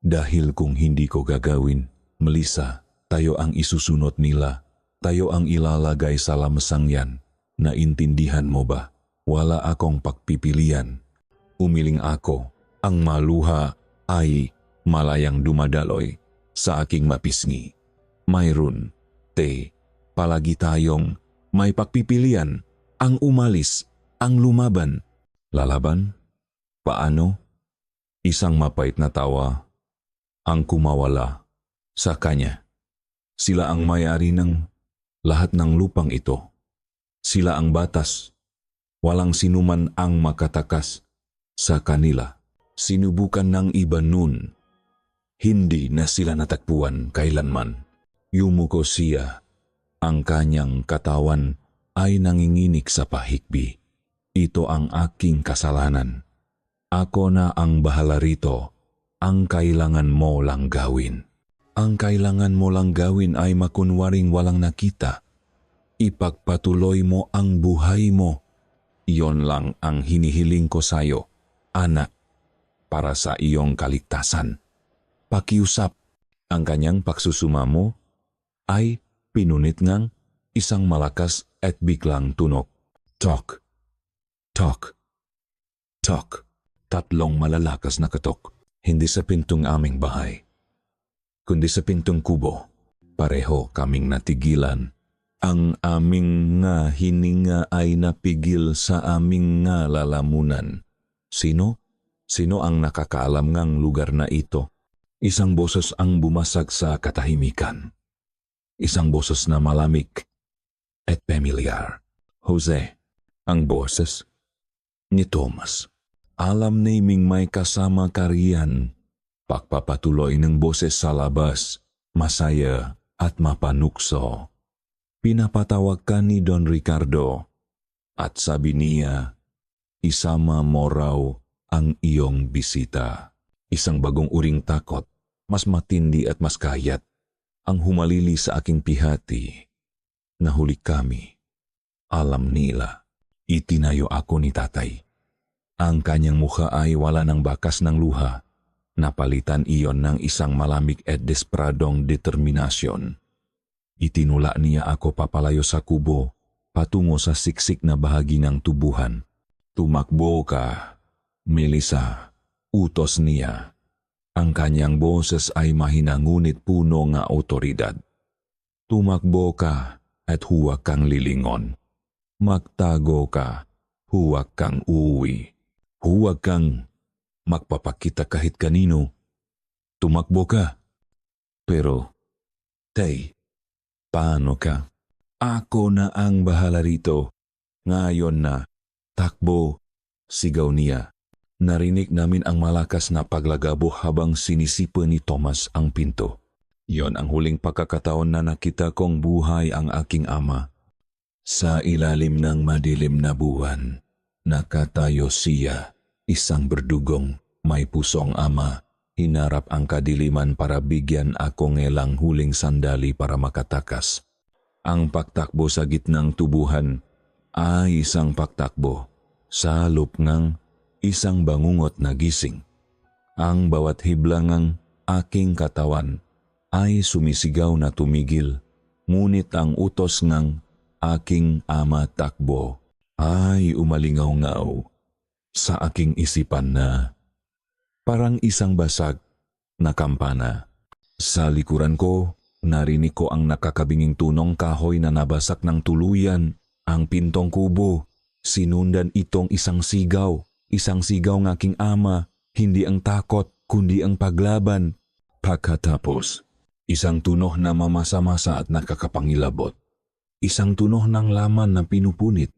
Dahil kung hindi ko gagawin, Melissa, tayo ang isusunod nila, tayo ang ilalagay sa lamsang yan. Naintindihan mo ba? Wala akong pagpipilian. Umiling ako. Ang maluha ay malayang dumadaloy sa aking mapisngi. Mayroon, palagi tayong may pagpipilian. Ang umalis, ang lumaban. Lalaban? Paano? Isang mapait na tawa ang kumawala sa kanya. Sila ang may-ari ng lahat ng lupang ito. Sila ang batas. Walang sinuman ang makatakas sa kanila. Sinubukan ng iba nun. Hindi na sila natakpuan kailanman. Yumuko siya. Ang kanyang katawan ay nanginginig sa pahikbi. Ito ang aking kasalanan. Ako na ang bahala rito. Ang kailangan mo lang gawin. Ang kailangan mo lang gawin ay makunwaring walang nakita. Ipagpatuloy mo ang buhay mo. Iyon lang ang hinihiling ko sa'yo, anak, para sa iyong kaligtasan. Pakiusap. Ang kanyang pagsusumamo ay pinunit ngang isang malakas at biglang tunog. Tok, tok, tok. Tatlong malalakas na katok. Hindi sa pintong aming bahay, kundi sa pintong kubo. Pareho kaming natigilan. Ang aming nga hininga ay napigil sa aming nga lalamunan. Sino? Sino ang nakakaalam ngang lugar na ito? Isang boses ang bumasag sa katahimikan. Isang boses na malamig at familiar. Jose, ang boses ni Thomas. Alam naming may kasama ka riyan. Pagpapatuloy ng boses sa labas, masaya at mapanukso. Pinapatawag ka ni Don Ricardo at sabi niya, isama mo raw ang iyong bisita. Isang bagong uring takot, mas matindi at mas kayat, ang humalili sa aking pihati. Nahuli kami. Alam nila. Itinayo ako ni tatay. Ang kanyang mukha ay wala ng bakas ng luha. Napalitan iyon ng isang malamig at desperadong determinasyon. Itinula niya ako papalayo sa kubo, patungo sa siksik na bahagi ng tubuhan. Tumakbo ka, Melissa, utos niya. Ang kanyang boses ay mahina ngunit puno ng awtoridad. Tumakbo ka at huwag kang lilingon. Magtago ka, huwag kang uuwi. Huwag kang magpapakita kahit kanino. Tumakbo ka. Pero, Tay, paano ka? Ako na ang bahala rito. Ngayon na, takbo, sigaw niya. Narinig namin ang malakas na paglagabo habang sinisipa ni Thomas ang pinto. Yon ang huling pagkakataon na nakita kong buhay ang aking ama. Sa ilalim ng madilim na buwan, nakatayo siya. Isang berdugong, may pusong ama, hinarap ang kadiliman para bigyan ako ngelang huling sandali para makatakas. Ang pagtakbo sa gitnang tubuhan ay isang pagtakbo sa lupngang isang bangungot na gising. Ang bawat hiblang ng aking katawan ay sumisigaw na tumigil, ngunit ang utos ng aking ama takbo ay umalingaw-ngaw sa aking isipan na parang isang basag na kampana. Sa likuran ko, narinig ko ang nakakabinging tunong kahoy na nabasak ng tuluyan. Ang pintong kubo, sinundan itong isang sigaw ng aking ama, hindi ang takot kundi ang paglaban. Pagkatapos, isang tunog na mamasa-masa at nakakapangilabot. Isang tunog ng laman na pinupunit.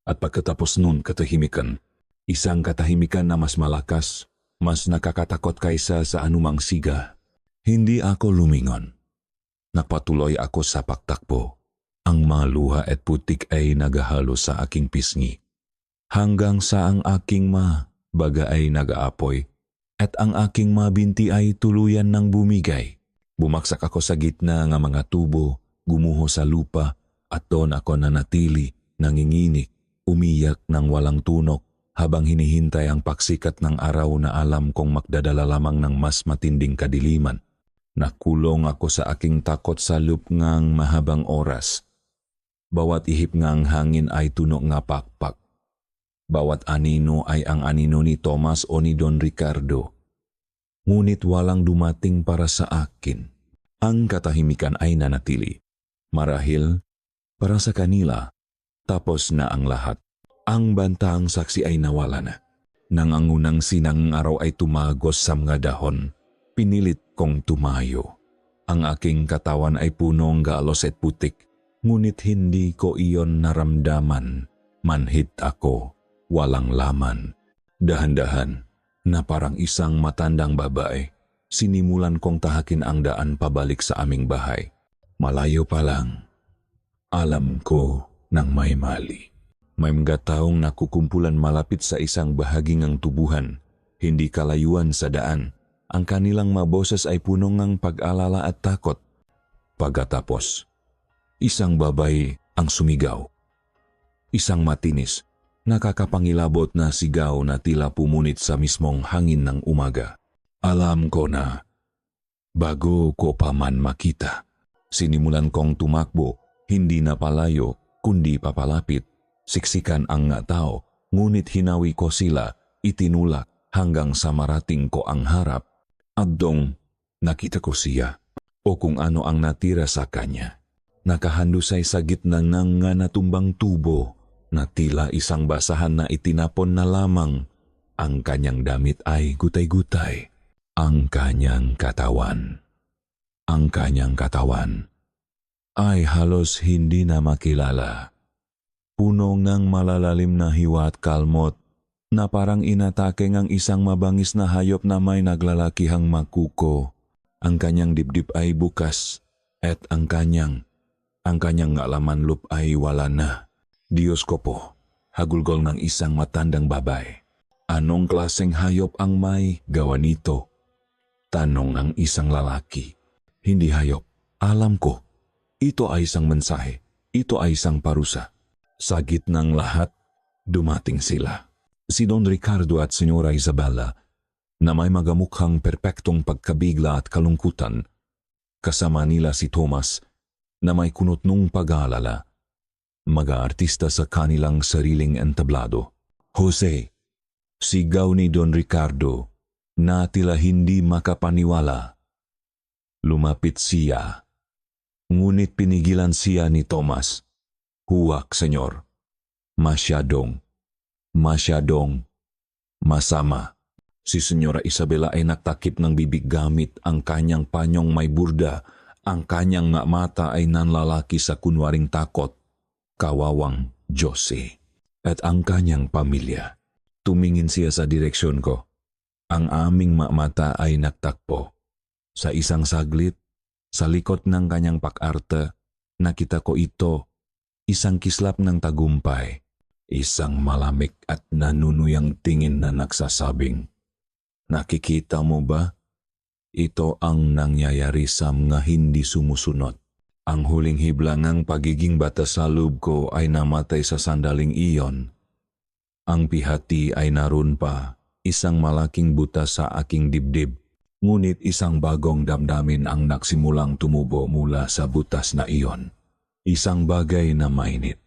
At pagkatapos nun, katahimikan. Isang katahimikan na mas malakas, mas nakakatakot kaysa sa anumang siga. Hindi ako lumingon. Napatuloy ako sa pagtakbo. Ang mga luha at putik ay nagahalo sa aking pisngi. Hanggang sa ang aking baga ay nag-aapoy at ang aking binti ay tuluyan ng bumigay. Bumaksak ako sa gitna ng mga tubo, gumuho sa lupa at doon ako nanatili, nanginginig, umiyak ng walang tunok. Habang hinihintay ang pagsikat ng araw na alam kong magdadala lamang ng mas matinding kadiliman. Nakulong ako sa aking takot sa lupngang mahabang oras. Bawat ihip ngang hangin ay tuno nga pakpak. Bawat anino ay ang anino ni Tomas o ni Don Ricardo. Ngunit walang dumating para sa akin. Ang katahimikan ay nanatili. Marahil, para sa kanila, tapos na ang lahat. Ang bantang saksi ay nawala na. Nang ang unang sinang araw ay tumagos sa mga dahon, pinilit kong tumayo. Ang aking katawan ay punong galos at putik, ngunit hindi ko iyon naramdaman. Manhid ako, walang laman. Dahan-dahan, na parang isang matandang babae, sinimulan kong tahakin ang daan pabalik sa aming bahay. Malayo pa lang, alam ko nang may mali. May mga taong nakukumpulan malapit sa isang bahagi ng tubuhan, hindi kalayuan sa daan. Ang kanilang mga boses ay puno ng pag-alala at takot. Pagkatapos, isang babae ang sumigaw. Isang matinis, nakakapangilabot na sigaw na tila pumunit sa mismong hangin ng umaga. Alam ko na, bago ko pa man makita, sinimulan kong tumakbo, hindi na palayo, kundi papalapit. Siksikan ang nga tao, ngunit hinawi ko sila, itinulak hanggang sa marating ko ang harap. At dong, nakita ko siya, o kung ano ang natira sa kanya. Nakahandusay sa gitna ng nga natumbang tubo, na tila isang basahan na itinapon na lamang. Ang kanyang damit ay gutay-gutay. Ang kanyang katawan ay halos hindi na makilala. Puno ng malalalim na hiwa at kalmot na parang inatake ng isang mabangis na hayop na may naglalakihang makuko. Ang kanyang dibdib ay bukas at ang kanyang laman lup ay wala na. Diyos ko po, hagulgol ng isang matandang babae. Anong klaseng hayop ang may gawa nito? Tanong ng isang lalaki. Hindi hayop, alam ko. Ito ay isang mensahe, ito ay isang parusa. Sa gitnang lahat, dumating sila. Si Don Ricardo at Senyora Isabella, na may magamukhang perpektong pagkabigla at kalungkutan. Kasama nila si Tomas, na may kunot nung pag-aalala. Mga artista sa kanilang sariling entablado. Jose, sigaw ni Don Ricardo, na tila hindi makapaniwala. Lumapit siya, ngunit pinigilan siya ni Tomas. Huwag, senyor. Masyadong masama. Si Senyora Isabela ay nagtakip ng bibig gamit ang kanyang panyong may burda. Ang kanyang nga mata ay nanlalaki sa kunwaring takot. Kawawang Jose at ang kanyang pamilya. Tumingin siya sa direksyon ko. Ang aming mata ay nagtakpo. Sa isang saglit, sa likod ng kanyang pak-arte, nakita ko ito. Isang kislap ng tagumpay, isang malamig at nanunuyang tingin na nagsasabing, nakikita mo ba? Ito ang nangyayari sa mga hindi sumusunod. Ang huling hibla ng pagiging bata sa loob ko ay namatay sa sandaling iyon. Ang pihati ay naroon pa, isang malaking buta sa aking dibdib, ngunit isang bagong damdamin ang nagsimulang tumubo mula sa butas na iyon. Isang bagay na mainit,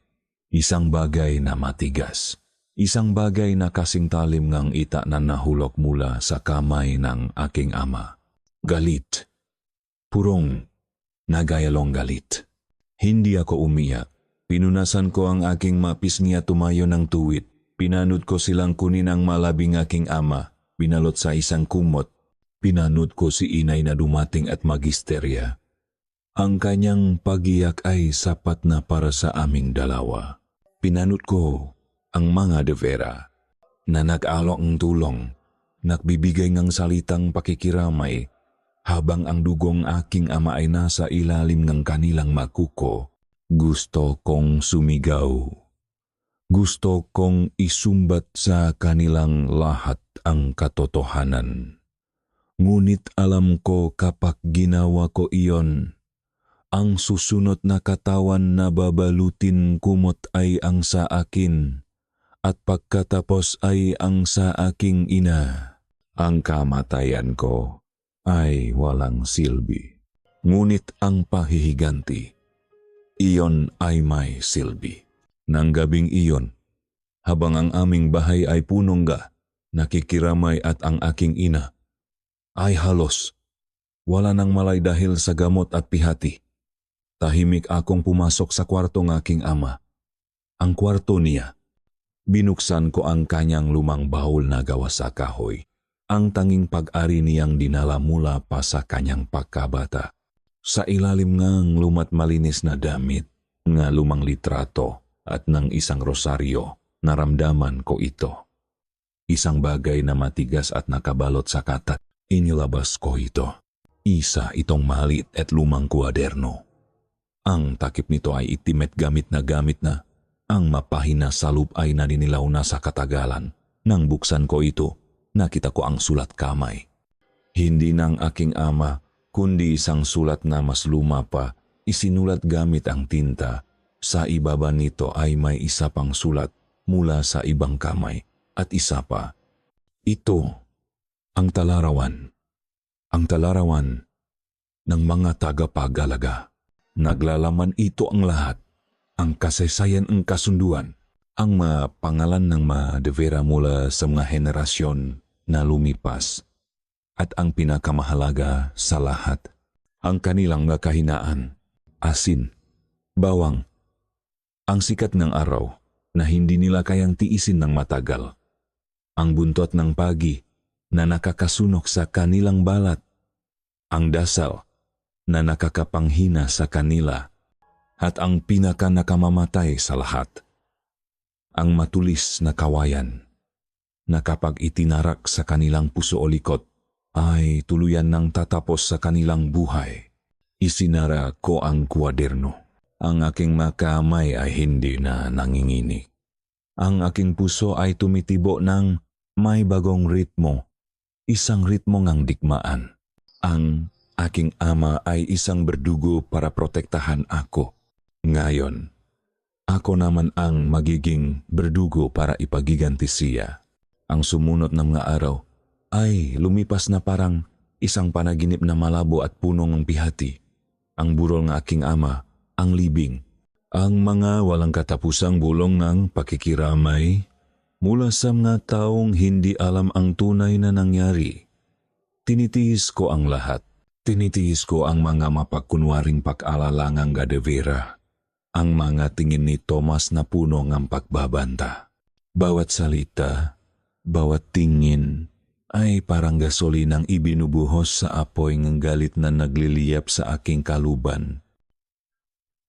isang bagay na matigas, isang bagay na kasing talim ng ita na nahulog mula sa kamay ng aking ama. Galit. Purong, nagayalong galit. Hindi ako umiyak. Pinunasan ko ang aking mapisngi at tumayo ng tuwid. Pinanod ko silang kunin ang malabing aking ama, binalot sa isang kumot. Pinanod ko si inay na dumating at magisterya. Ang kanyang pagiyak ay sapat na para sa aming dalawa. Pinanot ko ang mga de Vera na nag-alok ng tulong, nagbibigay ng salitang pakikiramay habang ang dugong aking ama ay nasa ilalim ng kanilang makuko. Gusto kong sumigaw. Gusto kong isumbat sa kanilang lahat ang katotohanan. Ngunit alam ko kapag ginawa ko iyon, ang susunod na katawan na babalutin kumot ay ang sa akin, at pagkatapos ay ang sa aking ina. Ang kamatayan ko ay walang silbi. Ngunit ang pahihiganti, Iyon ay may silbi. Nang gabing iyon, habang ang aming bahay ay punongga, nakikiramay at ang aking ina ay halos wala nang malay dahil sa gamot at pihati. Tahimik akong pumasok sa kwarto ng aking ama. Ang kwarto niya. Binuksan ko ang kanyang lumang bahol na gawa sa kahoy. Ang tanging pag-ari niyang dinala mula pa sa kanyang pagkabata. Sa ilalim ngang lumat malinis na damit, nga lumang litrato at ng isang rosaryo, naramdaman ko ito. Isang bagay na matigas at nakabalot sa katat. Inilabas ko ito. Isa itong maliit at lumang kwaderno. Ang takip nito ay itim at gamit na. Ang mapahina sa loob ay naninilaw na sa katagalan. Nang buksan ko ito, nakita ko ang sulat kamay. Hindi ng aking ama, kundi isang sulat na mas luma pa, isinulat gamit ang tinta. Sa ibaba nito ay may isa pang sulat mula sa ibang kamay at isa pa. Ito ang talarawan. Ang talarawan ng mga tagapag-alaga. Naglalaman ito ang lahat. Ang kasaysayan ang kasunduan. Ang mga pangalan ng mga De Vera mula sa mga henerasyon na lumipas. At ang pinakamahalaga sa lahat, ang kanilang mga kahinaan. Asin, bawang. Ang sikat ng araw na hindi nila kayang tiisin ng matagal. Ang buntot ng pagi na nakakasunok sa kanilang balat. Ang dasal na nakakapanghina sa kanila. At ang pinaka-nakamamatay sa lahat. Ang matulis na kawayan na kapag itinarak sa kanilang puso o likod ay tuluyan ng tatapos sa kanilang buhay. Isinara ko ang kwaderno. Ang aking makamay ay hindi na nanginginig. Ang aking puso ay tumitibo ng may bagong ritmo. Isang ritmo ngang digmaan. Ang aking ama ay isang berdugo para protektahan ako. Ngayon, ako naman ang magiging berdugo para ipagiganti siya. Ang sumunod ng mga araw ay lumipas na parang isang panaginip na malabo at puno ng pihati. Ang burol ng aking ama, ang libing, ang mga walang katapusang bulong ng pakikiramay mula sa mga taong hindi alam ang tunay na nangyari. Tinitiis ko ang lahat. Tinitiis ko ang mga mapagkunwaring pag-alalangang De Vera. Ang mga tingin ni Thomas na puno ng pagbabanta. Bawat salita, bawat tingin ay parang gasolinang ibinubuhos sa apoy ng galit na nagliliyap sa aking kaluban.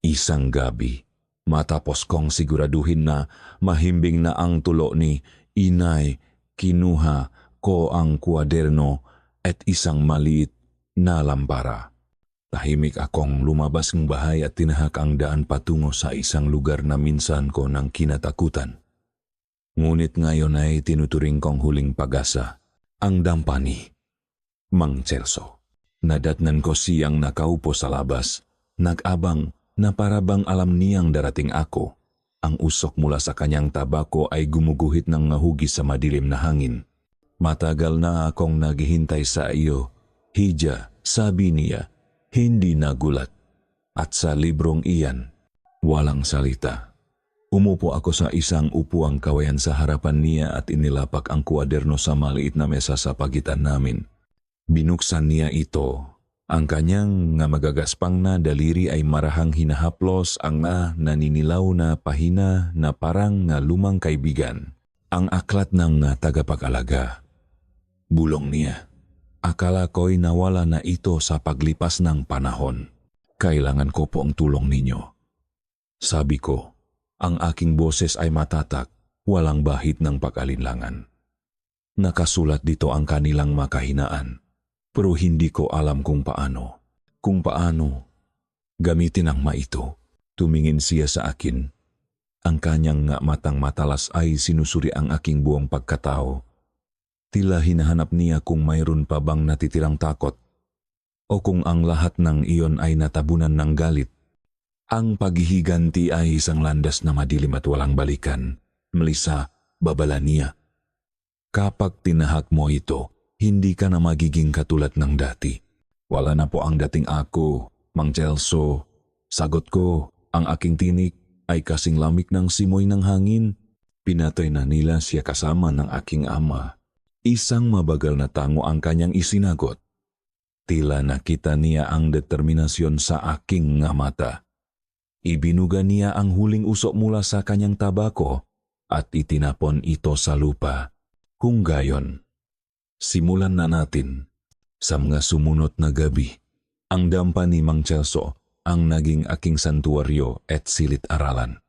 Isang gabi, matapos kong siguraduhin na mahimbing na ang tulo ni inay, kinuha ko ang kwaderno at isang maliit na lampara. Tahimik akong lumabas ng bahay at tinahak ang daan patungo sa isang lugar na minsan ko nang kinatakutan. Ngunit ngayon ay tinuturing kong huling pag-asa, ang dampa ni Mang Celso. Nadatnan ko siyang nakaupo sa labas, nag-abang na parabang alam niyang darating ako. Ang usok mula sa kanyang tabako ay gumuguhit ng nahugi sa madilim na hangin. Matagal na akong naghihintay sa iyo, Hija, sabi niya. Hindi nagulat. At sa librong iyan, walang salita. Umupo ako sa isang upuang kawayan sa harapan niya at inilapak ang kwaderno sa maliit na mesa sa pagitan namin. Binuksan niya ito. Ang kanyang nga magagaspang na daliri ay marahang hinahaplos ang naninilaw na pahina na parang nga lumang kaibigan. Ang aklat ng tagapag-alaga. Bulong niya. Akala ko'y nawala na ito sa paglipas ng panahon. Kailangan ko po ang tulong ninyo. Sabi ko, ang aking boses ay matatak, walang bahid ng pag-alinlangan. Nakasulat dito ang kanilang makahinaan, pero hindi ko alam kung paano. Kung paano gamitin ang maito. Tumingin siya sa akin. Ang kanyang matang matalas ay sinusuri ang aking buong pagkatao. Tila hinahanap niya kung mayroon pa bang natitirang takot o kung ang lahat ng iyon ay natabunan ng galit. Ang paghihiganti ay isang landas na madilim at walang balikan. Melissa, babala niya. Kapag tinahak mo ito, hindi ka na magiging katulad ng dati. Wala na po ang dating ako, Mang Celso. Sagot ko, Ang aking tinik ay kasing lamig ng simoy ng hangin. Pinatay na nila siya kasama ng aking ama. Isang mabagal na tango ang kanyang isinagot. Tila nakita niya ang determinasyon sa aking nga mata. Ibinuga niya ang huling usok mula sa kanyang tabako at itinapon ito sa lupa. Kung gayon, simulan na natin. Sa mga sumunod na gabi, ang dampa ni Mang Celso ang naging aking santuaryo at silid-aralan.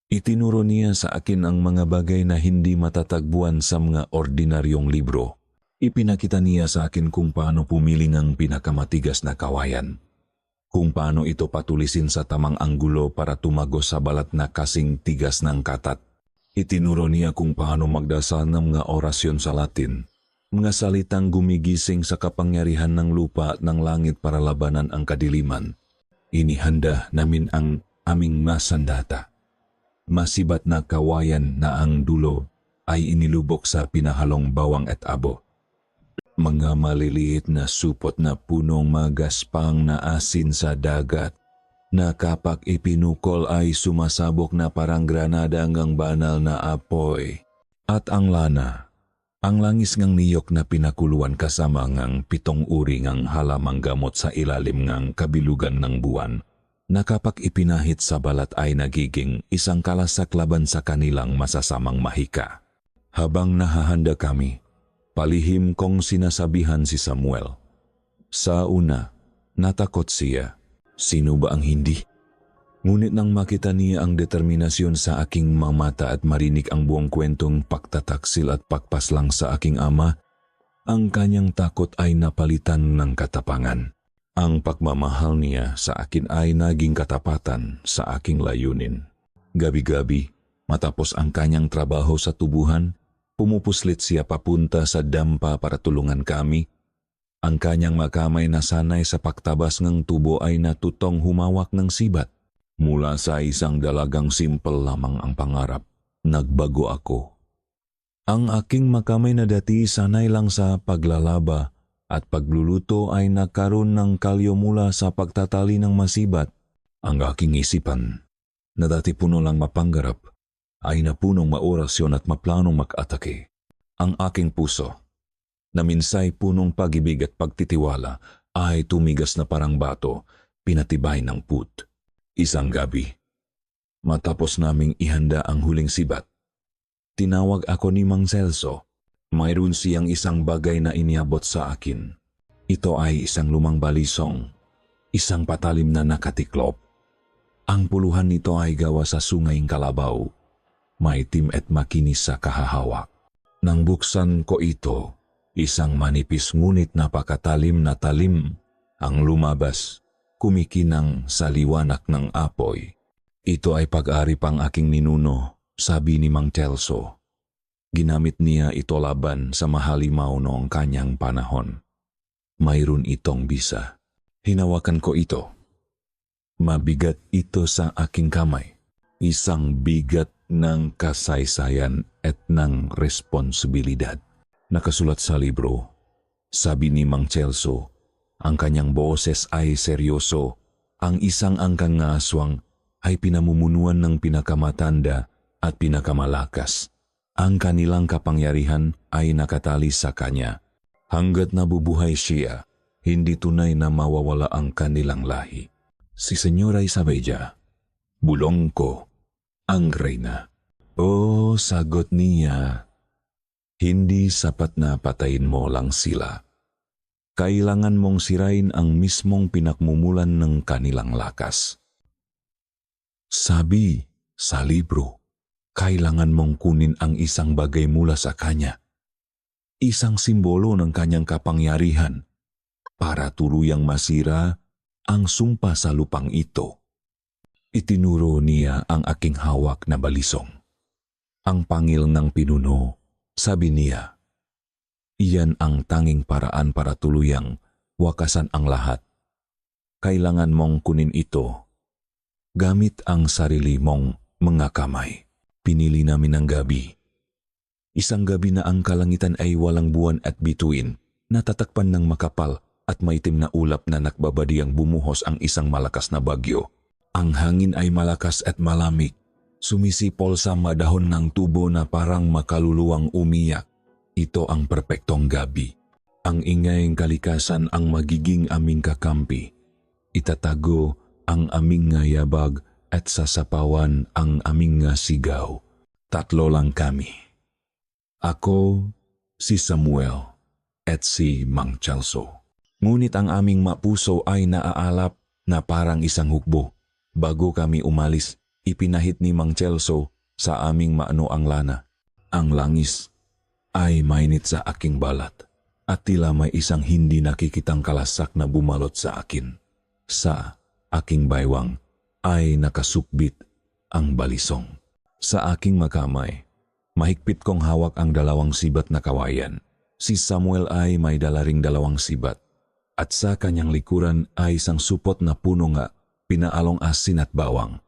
Itinuro niya sa akin ang mga bagay na hindi matatagpuan sa mga ordinaryong libro. Ipinakita niya sa akin kung paano pumili ng pinakamatigas na kawayan, kung paano ito patulisin sa tamang anggulo para tumago sa balat na kasing tigas ng katat. Itinuro niya kung paano magdasal ng mga orasyon sa Latin, mga salitang gumigising sa kapangyarihan ng lupa at ng langit para labanan ang kadiliman. Inihanda namin ang aming masandata. Masibat na kawayan na ang dulo ay inilubok sa pinahalong bawang at abo. Mga maliliit na supot na punong magaspang na asin sa dagat na kapag ipinukol ay sumasabok na parang granada ngang banal na apoy. At ang lana, ang langis ngang niyok na pinakuluan kasama ngang 7 uri ngang halamang gamot sa ilalim ngang kabilugan ng buwan, na kapag ipinahit sa balat ay nagiging isang kalasak laban sa kanilang masasamang mahika. Habang nahahanda kami, palihim kong sinasabihan si Samuel. Sa una, natakot siya. Sino ba ang hindi? Ngunit nang makita niya ang determinasyon sa aking mga mata at marinig ang buong kwentong pagtataksil at pagpaslang sa aking ama, ang kanyang takot ay napalitan ng katapangan. Ang pagmamahal niya sa akin ay naging katapatan sa aking layunin. Gabi-gabi, matapos ang kanyang trabaho sa tubuhan, pumupuslit siya papunta sa dampa para tulungan kami. Ang kanyang makamay na sanay sa pagtabas ng tubo ay natutong humawak ng sibat. Mula sa isang dalagang simple lamang ang pangarap, nagbago ako. Ang aking makamay na dati sanay lang sa paglalaba at pagluluto ay nagkaroon ng kalyo mula sa pagtatali ng masibat. Ang aking isipan, na dati puno lang mapangarap, ay napunong maorasyon at maplanong mag-atake. Ang aking puso, na minsay punong pag-ibig at pagtitiwala, ay tumigas na parang bato, pinatibay ng put. Isang gabi, matapos naming ihanda ang huling sibat, tinawag ako ni Mang Celso. Mayroon siyang isang bagay na iniabot sa akin. Ito ay isang lumang balisong, isang patalim na nakatiklop. Ang puluhan nito ay gawa sa sungayng kalabaw, maitim at makinis sa kahahawak. Nang buksan ko ito, isang manipis ngunit napakatalim na talim ang lumabas, kumikinang sa liwanag ng apoy. Ito ay pag-ari pang aking ninuno, sabi ni Mang Celso. Ginamit niya ito laban sa mahalimaw noong kanyang panahon. Mayroon itong bisa. Hinawakan ko ito. Mabigat ito sa aking kamay. Isang bigat ng kasaysayan at ng responsibilidad. Nakasulat sa libro, sabi ni Mang Celso, ang kanyang boses ay seryoso. Ang isang angkang nga aswang ay pinamumunuan ng pinakamatanda at pinakamalakas. Ang kanilang kapangyarihan ay nakatali sa kanya. Hanggat nabubuhay siya, hindi tunay na mawawala ang kanilang lahi. Si Senyora Isabella, bulong ko, ang reyna. Oh, sagot niya, hindi sapat na patayin mo lang sila. Kailangan mong sirain ang mismong pinakmumulan ng kanilang lakas. Sabi sa libro, kailangan mong kunin ang isang bagay mula sa kanya, isang simbolo ng kanyang kapangyarihan, para tuluyang masira ang sumpa sa lupang ito. Itinuro niya ang aking hawak na balisong. Ang pangil ng pinuno, sabi niya, iyan ang tanging paraan para tuluyang wakasan ang lahat. Kailangan mong kunin ito, gamit ang sarili mong mga kamay. Pinili namin ang gabi. Isang gabi na ang kalangitan ay walang buwan at bituin, natatakpan ng makapal at maitim na ulap na nakbabadiyang bumuhos ang isang malakas na bagyo. Ang hangin ay malakas at malamig. Sumisipol sa madahon ng tubo na parang makaluluwang umiyak. Ito ang perpektong gabi. Ang ingayng kalikasan ang magiging aming kakampi. Itatago ang aming nga yabag at sasapawan ang aming nga sigaw. Tatlo lang kami. Ako, si Samuel, at si Mang Chelso. Ngunit ang aming mapuso ay naaalap na parang isang hukbo. Bago kami umalis, ipinahit ni Mang Chelso sa aming maano ang lana. Ang langis ay mainit sa aking balat at tila may isang hindi nakikitang kalasak na bumalot sa akin. Sa aking baywang ay nakasukbit ang balisong. Sa aking makamay, mahigpit kong hawak ang dalawang sibat na kawayan. Si Samuel ay may dala ring dalawang sibat at sa kanyang likuran ay isang supot na puno nga pinaalong asin at bawang.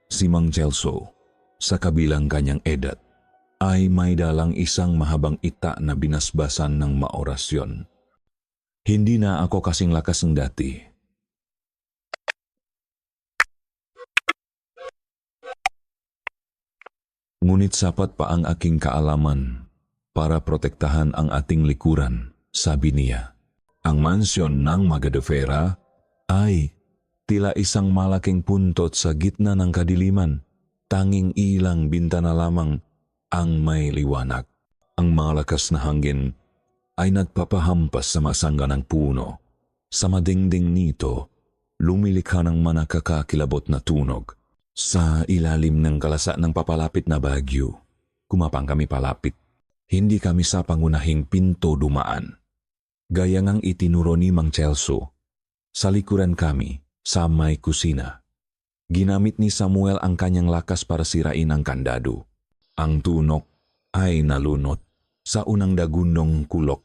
Si Mang Chelso, sa kabilang kanyang edad, ay may dalang isang mahabang ita na binasbasan ng maorasyon. Hindi na ako kasing lakas ng dati. Ngunit sapat pa ang aking kaalaman para protektahan ang ating likuran, sabi niya. Ang mansyon ng Magadefera ay tila isang malaking puntot sa gitna ng kadiliman. Tanging ilang bintana lamang ang may liwanag. Ang malakas na hangin ay nagpapahampas sa masangga ng puno. Sa madingding nito, lumilikha ng manakakakilabot na tunog. Sa ilalim ng kalasa ng papalapit na bagyo, kumapang kami palapit. Hindi kami sa pangunahing pinto dumaan. Gaya ngang itinuro ni Mang Chelso, sa likuran kami, sa may kusina. Ginamit ni Samuel ang kanyang lakas para sirain ang kandado. Ang tunok ay nalunot sa unang dagundong kulok.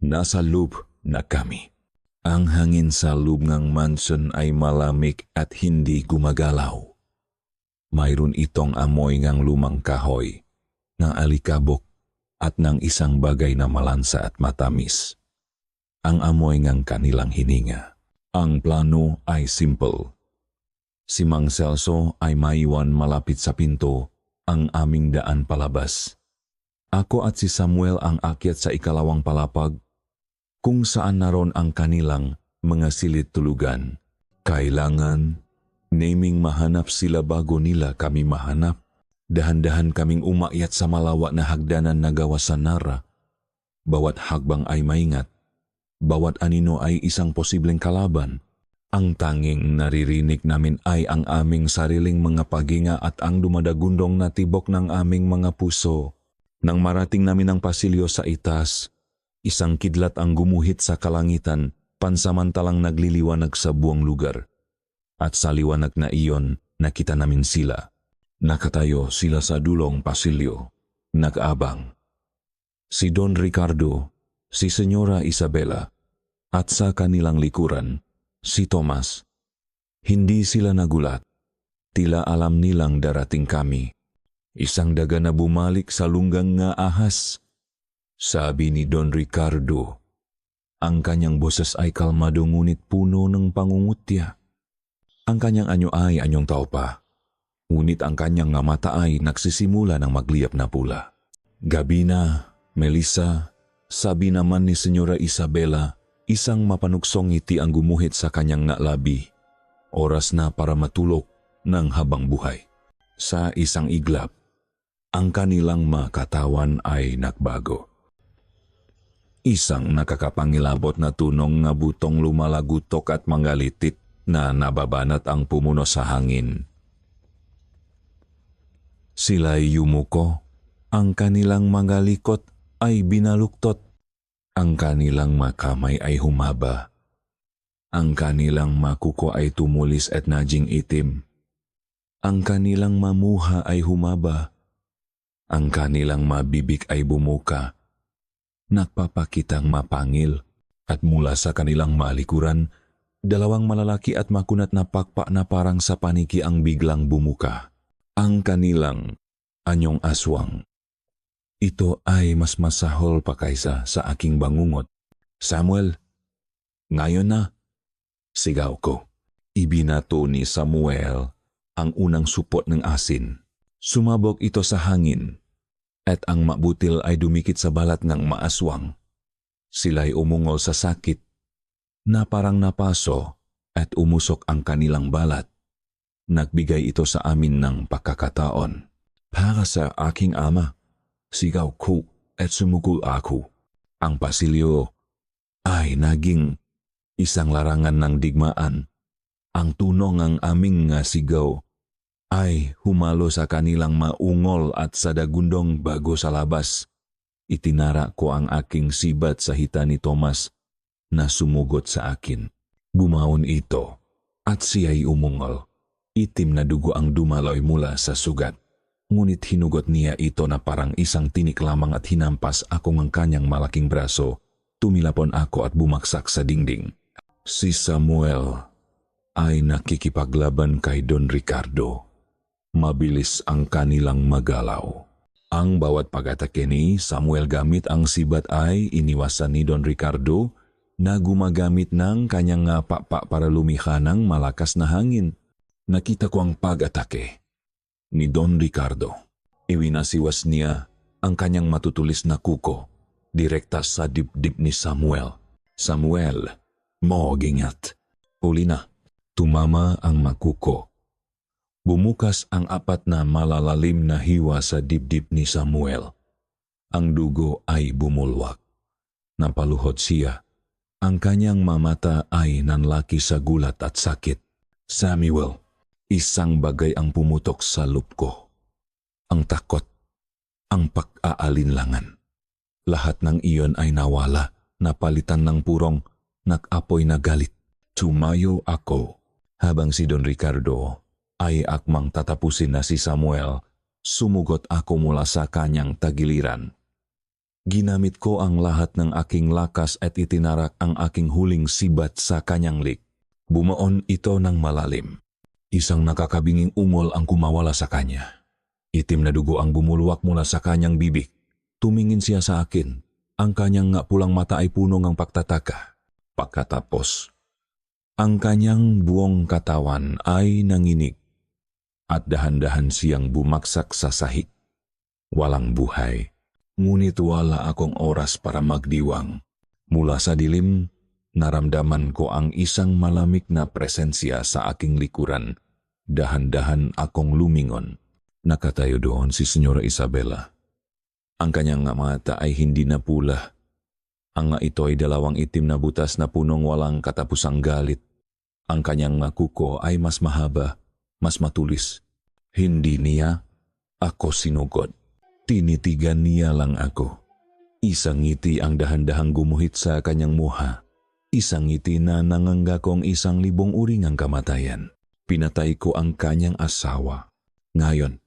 Nasa loob na kami. Ang hangin sa loob ng mansion ay malamig at hindi gumagalaw. Mayroon itong amoy ng lumang kahoy, ng alikabok at ng isang bagay na malansa at matamis. Ang amoy ng kanilang hininga. Ang plano ay simple. Si Mang Celso ay maiwan malapit sa pinto ang aming daan palabas. Ako at si Samuel ang akyat sa ikalawang palapag kung saan naroon ang kanilang mga silid tulugan. Kailangan naming mahanap sila bago nila kami mahanap. Dahan-dahan kaming umakyat sa malawa na hagdanan na gawa sa nara. Bawat hagbang ay maingat. Bawat anino ay isang posibleng kalaban. Ang tanging naririnig namin ay ang aming sariling mga paginga at ang dumadagundong na tibok ng aming mga puso. Nang marating namin ang pasilyo sa itaas, isang kidlat ang gumuhit sa kalangitan, pansamantalang nagliliwanag sa buong lugar. At sa liwanag na iyon, nakita namin sila. Nakatayo sila sa dulong pasilyo, nag-abang. Si Don Ricardo, si Senyora Isabela, at sa kanilang likuran, si Tomas. Hindi sila nagulat. Tila alam nilang darating kami. Isang daga na bumalik sa lunggang nga ahas. Sabi ni Don Ricardo. Ang kanyang boses ay kalmado ngunit puno ng pangungutya. Ang kanyang anyo ay anyong tao pa. Ngunit ang kanyang nga mata ay nagsisimula ng magliyap na pula. Gabi na, Melissa, sabi naman ni Senyora Isabela. Isang mapanuksong ngiti ang gumuhit sa kanyang labi. Oras na para matulog ng habang buhay. Sa isang iglap, ang kanilang makatawan ay nagbago. Isang nakakapangilabot na tunong nga butong lumalagutok at mangalitit na nababanat ang pumuno sa hangin. Sila'y yumuko, ang kanilang mga likot ay binaluktot. Ang kanilang makamay ay humaba. Ang kanilang makuko ay tumulis at naging itim. Ang kanilang mamuha ay humaba. Ang kanilang mabibig ay bumuka. Nagpapakitang mapangil. At mula sa kanilang malikuran, dalawang malalaki at makunat na pakpa na parang sa paniki ang biglang bumuka. Ang kanilang anyong aswang. Ito ay mas masahol pa kaysa sa aking bangungot. Samuel, ngayon na. Sigaw ko. Ibinato ni Samuel ang unang supot ng asin. Sumabog ito sa hangin, at ang mabutil ay dumikit sa balat ng maaswang. Sila'y umungol sa sakit, na parang napaso at umusok ang kanilang balat. Nagbigay ito sa amin ng pagkakataon. Para sa aking ama, sigaw ko at sumugol ako. Ang pasilyo ay naging isang larangan ng digmaan. Ang tunong ng aming nga sigaw ay humalo sa kanilang maungol at sa dagundong bago sa labas. Itinara ko ang aking sibat sa hita ni Tomas na sumugot sa akin. Bumaon ito at siya'y umungol. Itim na dugo ang dumaloy mula sa sugat. Ngunit hinugot niya ito na parang isang tinik lamang at hinampas ako ng kanyang malaking braso. Tumilapon ako at bumaksak sa dingding. Si Samuel ay nakikipaglaban kay Don Ricardo. Mabilis ang kanilang magalaw. Ang bawat pag-atake ni Samuel gamit ang sibat ay iniwasan ni Don Ricardo na gumagamit ng kanyang papa para lumikha ng malakas na hangin. Nakita ko ang pag-atake ni Don Ricardo. Iwinasiwas niya ang kanyang matutulis na kuko direkta sa dibdib ni Samuel. Samuel, mo gingat. Uli na, tumama ang makuko. Bumukas ang 4 na malalalim na hiwa sa dibdib ni Samuel. Ang dugo ay bumulwak. Napaluhod siya. Ang kanyang mamata ay nanlaki sa gulat at sakit. Samuel, isang bagay ang pumutok sa loob ko. Ang takot, ang pag-aalinlangan. Lahat ng iyon ay nawala, napalitan ng purong, nag-apoy na galit. Tumayo ako habang si Don Ricardo ay akmang tatapusin na si Samuel. Sumugot ako mula sa kanyang tagiliran. Ginamit ko ang lahat ng aking lakas at itinarak ang aking huling sibat sa kanyang lik. Bumaon ito ng malalim. Isang nakakabinging ungol ang kumawala sa kanya. Itim na dugo ang bumulwak mula sa kanyang bibig. Tumingin siya sa akin. Ang kanyang pulang mata ay puno ng pagtataka. Pagkatapos, ang kanyang buong katawan ay nanginig at dahan-dahan siyang bumaksak sa sahig. Walang buhay, ngunit wala akong oras para magdiwang. Mula sa dilim, naramdaman ko ang isang malamig na presensya sa aking likuran. Dahan-dahan akong lumingon. Nakatayo doon si Senyora Isabela. Ang kanyang mata ay hindi na pula. Ang ito ay 2 itim na butas na punong walang katapusang galit. Ang kanyang kuko ay mas mahaba, mas matulis. Hindi niya ako sinugod. Tinitigan niya lang ako. Isang ngiti ang dahan-dahang gumuhit sa kanyang muha. Isang ngiti na nanganggakong 1,000 uring ang kamatayan. Pinatay ko ang kanyang asawa. Ngayon,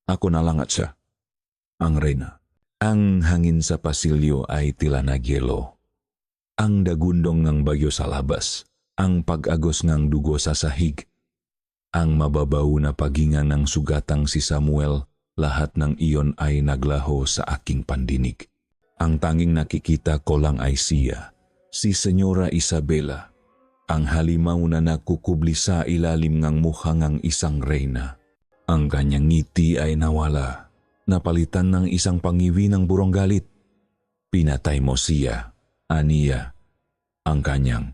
ako na lang at siya, ang reyna. Ang hangin sa pasilyo ay tila nagyelo. Ang dagundong ng bagyo sa labas, ang pag-agos ng dugo sa sahig, ang mababaw na paghinga ng sugatang si Samuel, lahat ng iyon ay naglaho sa aking pandinig. Ang tanging nakikita ko lang ay siya, si Senyora Isabela, ang halimaw na nakukubli sa ilalim ng mukha ng isang reyna. Ang kanyang ngiti ay nawala, napalitan ng isang pangiwi ng burong galit. Pinatay mo siya, aniya. Ang kanyang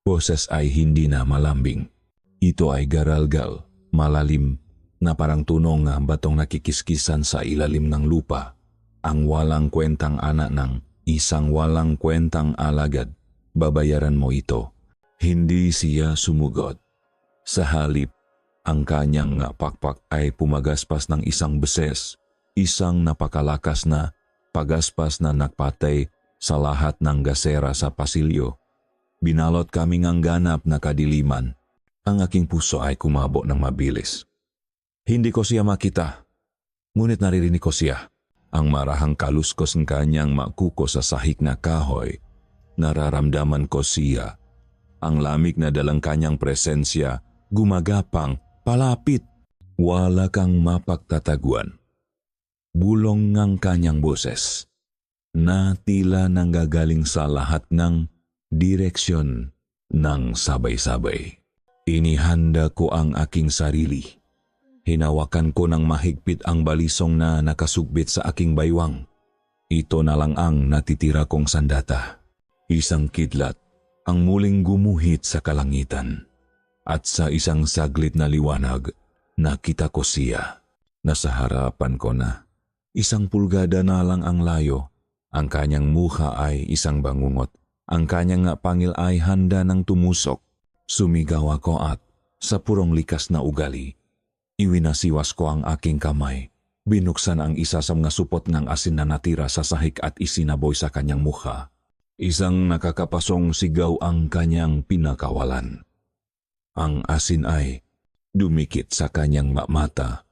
boses ay hindi na malambing. Ito ay garalgal, malalim, na parang tunong ng batong nakikiskisan sa ilalim ng lupa. Ang walang kwentang anak ng isang walang kwentang alagad. Babayaran mo ito. Hindi siya sumugot. Sa halip, ang kanyang pakpak ay pumagaspas ng isang beses. Isang napakalakas na pagaspas na nagpatay sa lahat ng gasera sa pasilyo. Binalot kami ng ganap na kadiliman. Ang aking puso ay kumabo ng mabilis. Hindi ko siya makita, ngunit naririnig ko siya. Ang marahang kaluskos ng kanyang makuko sa sahig na kahoy. Nararamdaman ko siya. Ang lamig na dalang kanyang presensya, gumagapang, palapit. Wala kang mapagtataguan. Bulong ng kanyang boses, na tila nanggagaling sa lahat ng direksyon ng sabay-sabay. Inihanda ko ang aking sarili. Hinawakan ko ng mahigpit ang balisong na nakasugbit sa aking baywang. Ito na lang ang natitira kong sandata. Isang kidlat ang muling gumuhit sa kalangitan. At sa isang saglit na liwanag, nakita ko siya. Nasa harapan ko na. 1 pulgada na lang ang layo. Ang kanyang mukha ay isang bangungot. Ang kanyang pangil ay handa ng tumusok. Sumigaw ako at sa purong likas na ugali, iwinasiwas ko ang aking kamay. Binuksan ang isa sa mga supot ng asin na natira sa sahig at isinaboy sa kanyang mukha. Isang nakakapasong sigaw ang kanyang pinakawalan. Ang asin ay dumikit sa kanyang mata.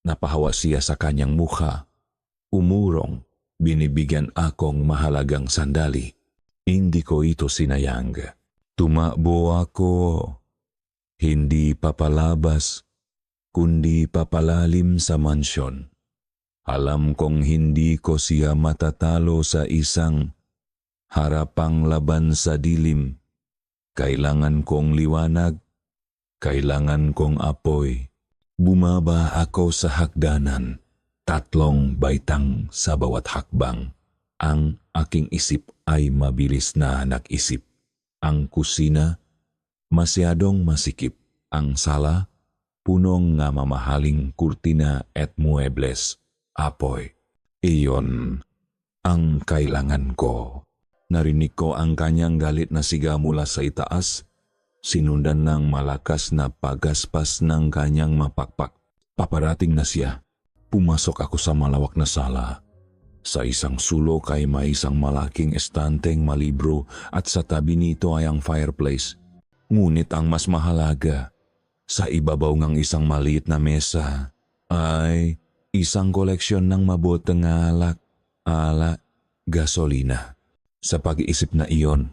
Napahawa siya sa kanyang mukha. Umurong, binibigyan akong mahalagang sandali. Hindi ko ito sinayang. Tumakbo ako. Hindi papalabas, kundi papalalim sa mansyon. Alam kong hindi ko siya matatalo sa isang harapang laban sa dilim. Kailangan kong liwanag, kailangan kong apoy. Bumaba ako sa hagdanan, 3 baitang sa bawat hakbang. Ang aking isip ay mabilis na nag-isip. Ang kusina, masyadong masikip. Ang sala, punong nga mamahaling kurtina at muebles. Apoy. Iyon ang kailangan ko. Narinig ko ang kanyang galit na siga mula sa itaas, sinundan ng malakas na pagaspas ng kanyang mapakpak. Paparating na siya. Pumasok ako sa malawak na sala. Sa isang sulok ay may isang malaking estanteng malibro at sa tabi nito ay ang fireplace. Ngunit ang mas mahalaga, sa ibabaw ng isang maliit na mesa ay isang koleksyon ng mabutang alak, gasolina. Sa pag-iisip na iyon,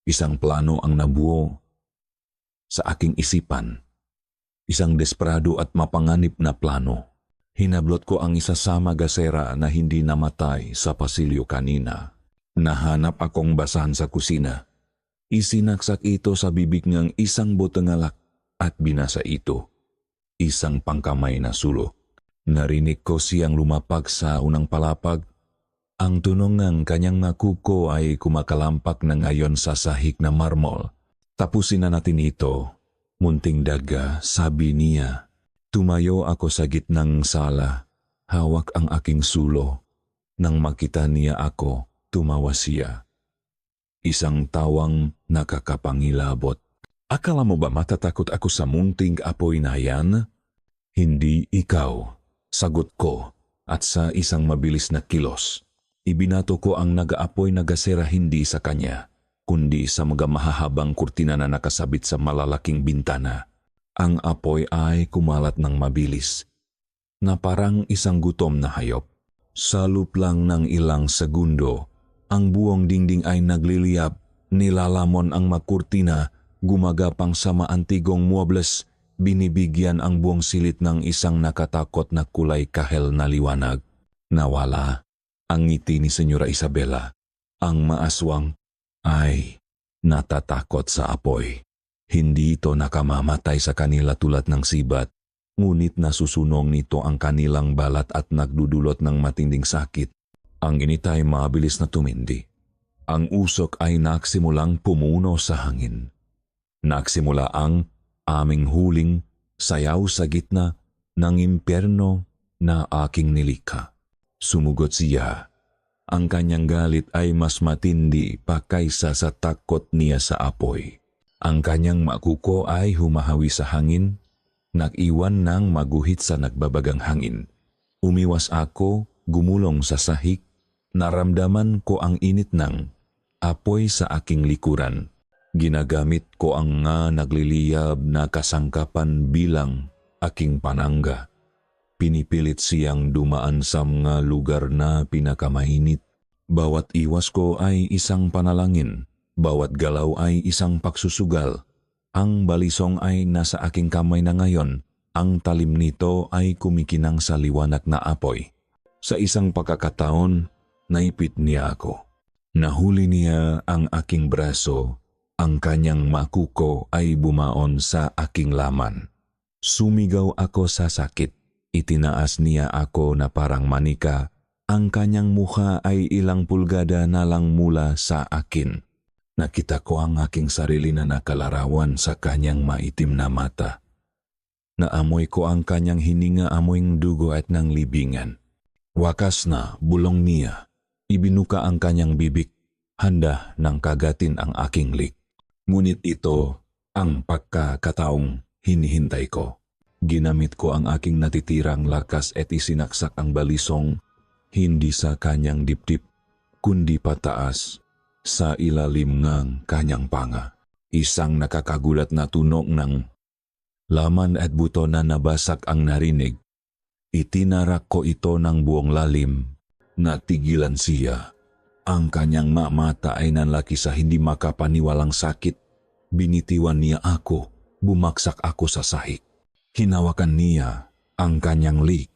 isang plano ang nabuo sa aking isipan. Isang desperado at mapanganib na plano. Hinablot ko ang isa sa magasera na hindi namatay sa pasilyo kanina. Nahanap akong basahan sa kusina. Isinaksak ito sa bibig ng isang butangalak at binasa ito. Isang pangkamay na sulok. Narinig ko siyang lumapag sa unang palapag. Ang tunog ng kanyang kuko ay kumakalampak na ngayon sa sahig na marmol. Tapusin na natin ito. Munting daga, sabi niya. Tumayo ako sa gitnang sala. Hawak ang aking sulo. Nang makita niya ako, tumawa siya. Isang tawang nakakapangilabot. Akala mo ba matatakot ako sa munting apoy na yan? Hindi ikaw, sagot ko, at sa isang mabilis na kilos. Ibinato ko ang nag-aapoy na gasera hindi sa kanya, kundi sa mga mahahabang kurtina na nakasabit sa malalaking bintana. Ang apoy ay kumalat ng mabilis, na parang isang gutom na hayop. Sa loop lang ng ilang segundo, ang buong dingding ay nagliliyab, nilalamon ang makurtina, gumagapang sa maantigong muebles, binibigyan ang buong silit ng isang nakatakot na kulay kahel na liwanag. Nawala ang ngiti ni Senyora Isabela. Ang maaswang ay natatakot sa apoy. Hindi ito nakamamatay sa kanila tulad ng sibat, ngunit nasusunong nito ang kanilang balat at nagdudulot ng matinding sakit. Ang init ay mabilis na tumindi. Ang usok ay nagsimulang pumuno sa hangin. Nagsimula ang aming huling sayaw sa gitna ng impyerno na aking nilikha. Sumugot siya. Ang kanyang galit ay mas matindi pa kaysa sa takot niya sa apoy. Ang kanyang makuko ay humahawi sa hangin, nag-iwan ng maguhit sa nagbabagang hangin. Umiwas ako, gumulong sa sahig, naramdaman ko ang init ng apoy sa aking likuran. Ginagamit ko ang nagliliyab na kasangkapan bilang aking panangga. Pinipilit siyang dumaan sa mga lugar na pinakamainit. Bawat iwas ko ay isang panalangin. Bawat galaw ay isang pagsusugal. Ang balisong ay nasa aking kamay na ngayon. Ang talim nito ay kumikinang sa liwanag na apoy. Sa isang pagkakataon, naipit niya ako. Nahuli niya ang aking braso. Ang kanyang makuko ay bumaon sa aking laman. Sumigaw ako sa sakit. Itinaas niya ako na parang manika. Ang kanyang mukha ay ilang pulgada na lang mula sa akin. Nakita ko ang aking sarili na nakalarawan sa kanyang maitim na mata. Naamoy ko ang kanyang hininga, amoyng dugo at ng libingan. Wakas na bulong niya. Ibinuka ang kanyang bibig, handa ng kagatin ang aking lik. Ngunit ito ang pagkakataong hinihintay ko. Ginamit ko ang aking natitirang lakas at isinaksak ang balisong, hindi sa kanyang dibdib, kundi pataas, sa ilalim ng kanyang panga. Isang nakakagulat na tunog ng laman at buto na nabasak ang narinig. Itinarak ko ito ng buong lalim. Natigilan siya. Ang kanyang mata ay nanlaki sa hindi makapaniwalang sakit. Binitiwan niya ako. Bumaksak ako sa sahig. Hinawakan niya ang kanyang lik.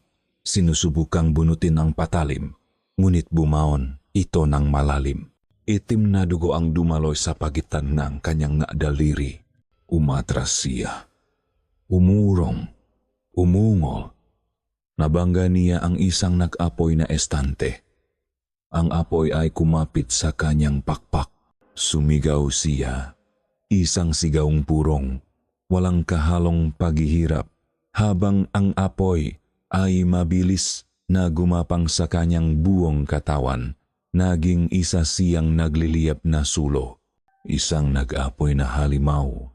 Sinusubukang bunutin ng patalim. Ngunit bumaon ito ng malalim. Itim na dugo ang dumaloy sa pagitan ng kanyang daliri. Umatras siya. Umurong. Umungol. Nabangga niya ang isang nag-apoy na estante. Ang apoy ay kumapit sa kanyang pakpak. Sumigaw siya. Isang sigaong purong. Walang kahalong paghihirap. Habang ang apoy ay mabilis na gumapang sa kanyang buong katawan. Naging isa siyang nagliliyab na sulo. Isang nag-apoy na halimaw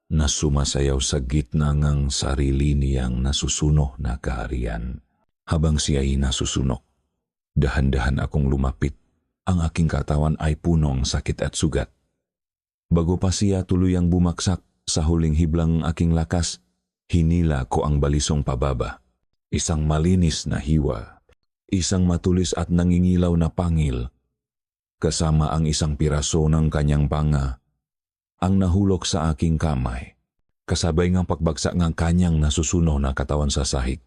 na sumasayaw sa gitna ng sarili niyang nasusuno na kaharian. Habang siya ay nasusunok, dahan-dahan akong lumapit. Ang aking katawan ay punong sakit at sugat. Bago pa siya tuluyang bumaksak sa huling hiblang aking lakas, hinila ko ang balisong pababa. Isang malinis na hiwa, isang matulis at nangingilaw na pangil, kasama ang isang piraso ng kanyang panga, ang nahulog sa aking kamay, kasabay ng pagbagsak ng kanyang nasusuno na katawan sa sahig.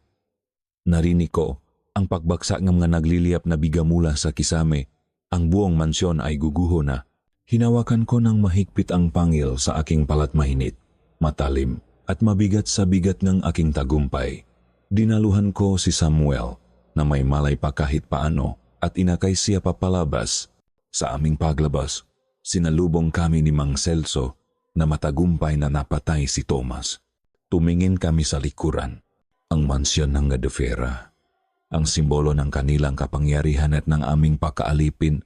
Narinig ko ang pagbagsak ng mga nagliliyap na biga mula sa kisame. Ang buong mansyon ay guguho na. Hinawakan ko ng mahigpit ang pangil sa aking palat mainit, matalim at mabigat sa bigat ng aking tagumpay. Dinaluhan ko si Samuel na may malay pa kahit paano at inakay siya papalabas. Sa aming paglabas, sinalubong kami ni Mang Celso na matagumpay na napatay si Thomas. Tumingin kami sa likuran, ang mansyon ng Gadefera. Ang simbolo ng kanilang kapangyarihan at ng aming pakaalipin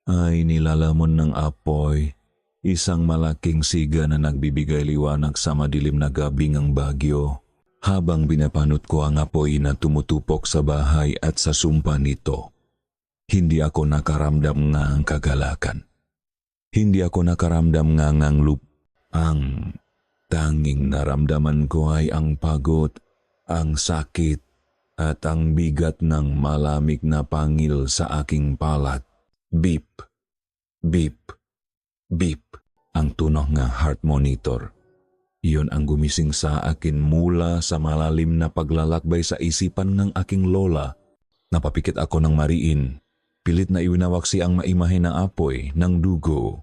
ay nilalamon ng apoy, isang malaking siga na nagbibigay liwanag sa madilim na gabing ang bagyo. Habang binapanot ko ang apoy na tumutupok sa bahay at sa sumpa nito, hindi ako nakaramdam ng kagalakan. Hindi ako nakaramdam ng lup. Ang tanging naramdaman ko ay ang pagod, ang sakit, at ang bigat ng malamig na pangil sa aking palat. Beep, beep, beep, ang tunog ng heart monitor. Iyon ang gumising sa akin mula sa malalim na paglalakbay sa isipan ng aking lola. Napapikit ako ng mariin. Pilit na iwinawaksi ang maimahe na apoy ng dugo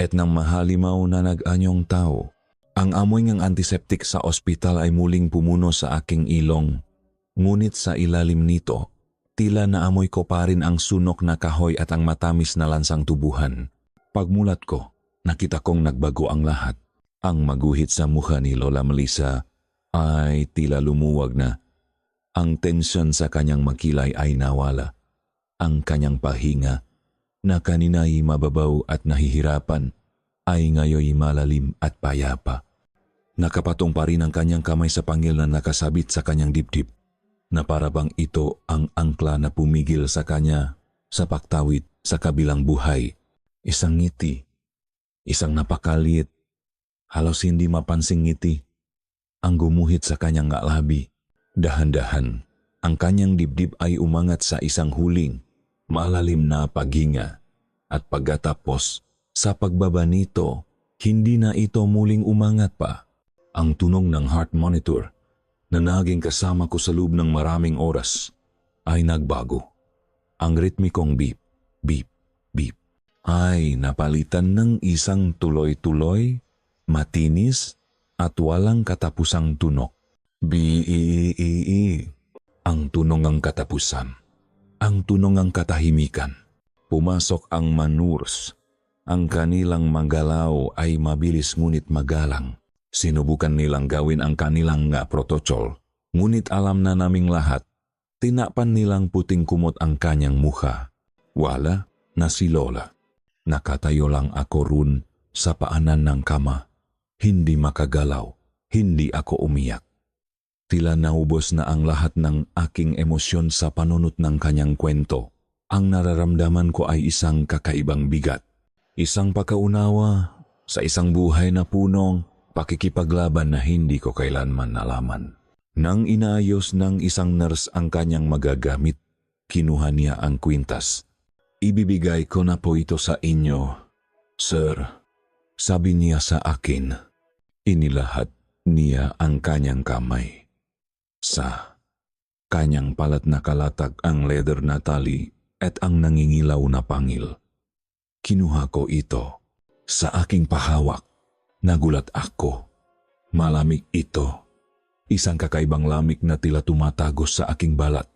at ng mahalimaw na nag-anyong tao. Ang amoy ng antiseptic sa ospital ay muling pumuno sa aking ilong. Ngunit sa ilalim nito, tila naamoy ko pa rin ang sunok na kahoy at ang matamis na lansang tubuhan. Pagmulat ko, nakita kong nagbago ang lahat. Ang maguhit sa mukha ni Lola Melissa ay tila lumuwag na. Ang tensyon sa kanyang makilay ay nawala. Ang kanyang pahinga, na kanina'y mababaw at nahihirapan, ay ngayoy malalim at payapa. Nakapatong pa rin ang kanyang kamay sa pangil na nakasabit sa kanyang dibdib, na parabang ito ang angkla na pumigil sa kanya sa pagtawid sa kabilang buhay. Isang ngiti, isang napakaliit, halos hindi mapansing ngiti, ang gumuhit sa kanyang labi. Dahan-dahan, ang kanyang dibdib ay umangat sa isang huling, malalim na paghinga. At pagkatapos, sa pagbaba nito, hindi na ito muling umangat pa. Ang tunog ng heart monitor na naging kasama ko sa loob ng maraming oras ay nagbago. Ang ritmikong beep, beep, beep ay napalitan ng isang tuloy-tuloy, matinis at walang katapusang tunog. Bii. Ang tunong ang katapusan. Ang tunong ang katahimikan. Pumasok ang manurs. Ang kanilang magalaw ay mabilis ngunit magalang. Sinubukan nilang gawin ang kanilang nga protocol. Ngunit alam na naming lahat, tinapan nilang puting kumot ang kanyang mukha. Wala na si Lola. Nakatayo lang ako run sa paanan ng kama. Hindi makagalaw, hindi ako umiyak. Tila naubos na ang lahat ng aking emosyon sa panunot ng kanyang kwento. Ang nararamdaman ko ay isang kakaibang bigat. Isang pagkaunawa sa isang buhay na punong pakikipaglaban na hindi ko kailanman nalaman. Nang inaayos ng isang nurse ang kanyang magagamit, kinuha niya ang kwintas. Ibibigay ko na po ito sa inyo, sir. Sabi niya sa akin. Inilahat niya ang kanyang kamay. Sa kanyang palat nakalatag ang leather na tali at ang nangingilaw na pangil. Kinuha ko ito. Sa aking pahawak, nagulat ako. Malamig ito. Isang kakaibang lamig na tila tumatagos sa aking balat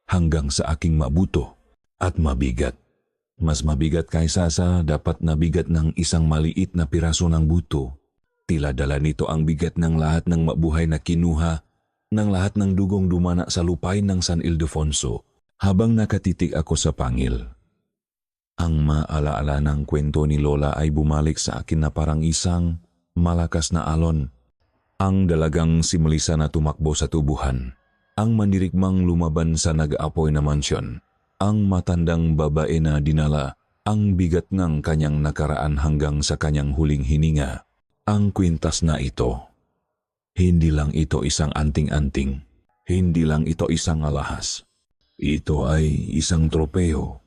hanggang sa aking mabuto at mabigat. Mas mabigat kaysa sa dapat na bigat ng isang maliit na piraso ng buto. Tila dala nito ang bigat ng lahat ng mabuhay na kinuha ng lahat ng dugong dumana sa lupain ng San Ildefonso habang nakatitig ako sa pangil. Ang maalaala ng kwento ni Lola ay bumalik sa akin na parang isang malakas na alon. Ang dalagang si Melissa na tumakbo sa tubuhan. Ang mandirigmang lumaban sa nag-aapoy na mansyon. Ang matandang babae na dinala. Ang bigat ng kanyang nakaraan hanggang sa kanyang huling hininga. Ang kwintas na ito. Hindi lang ito isang anting-anting. Hindi lang ito isang alahas. Ito ay isang tropeo.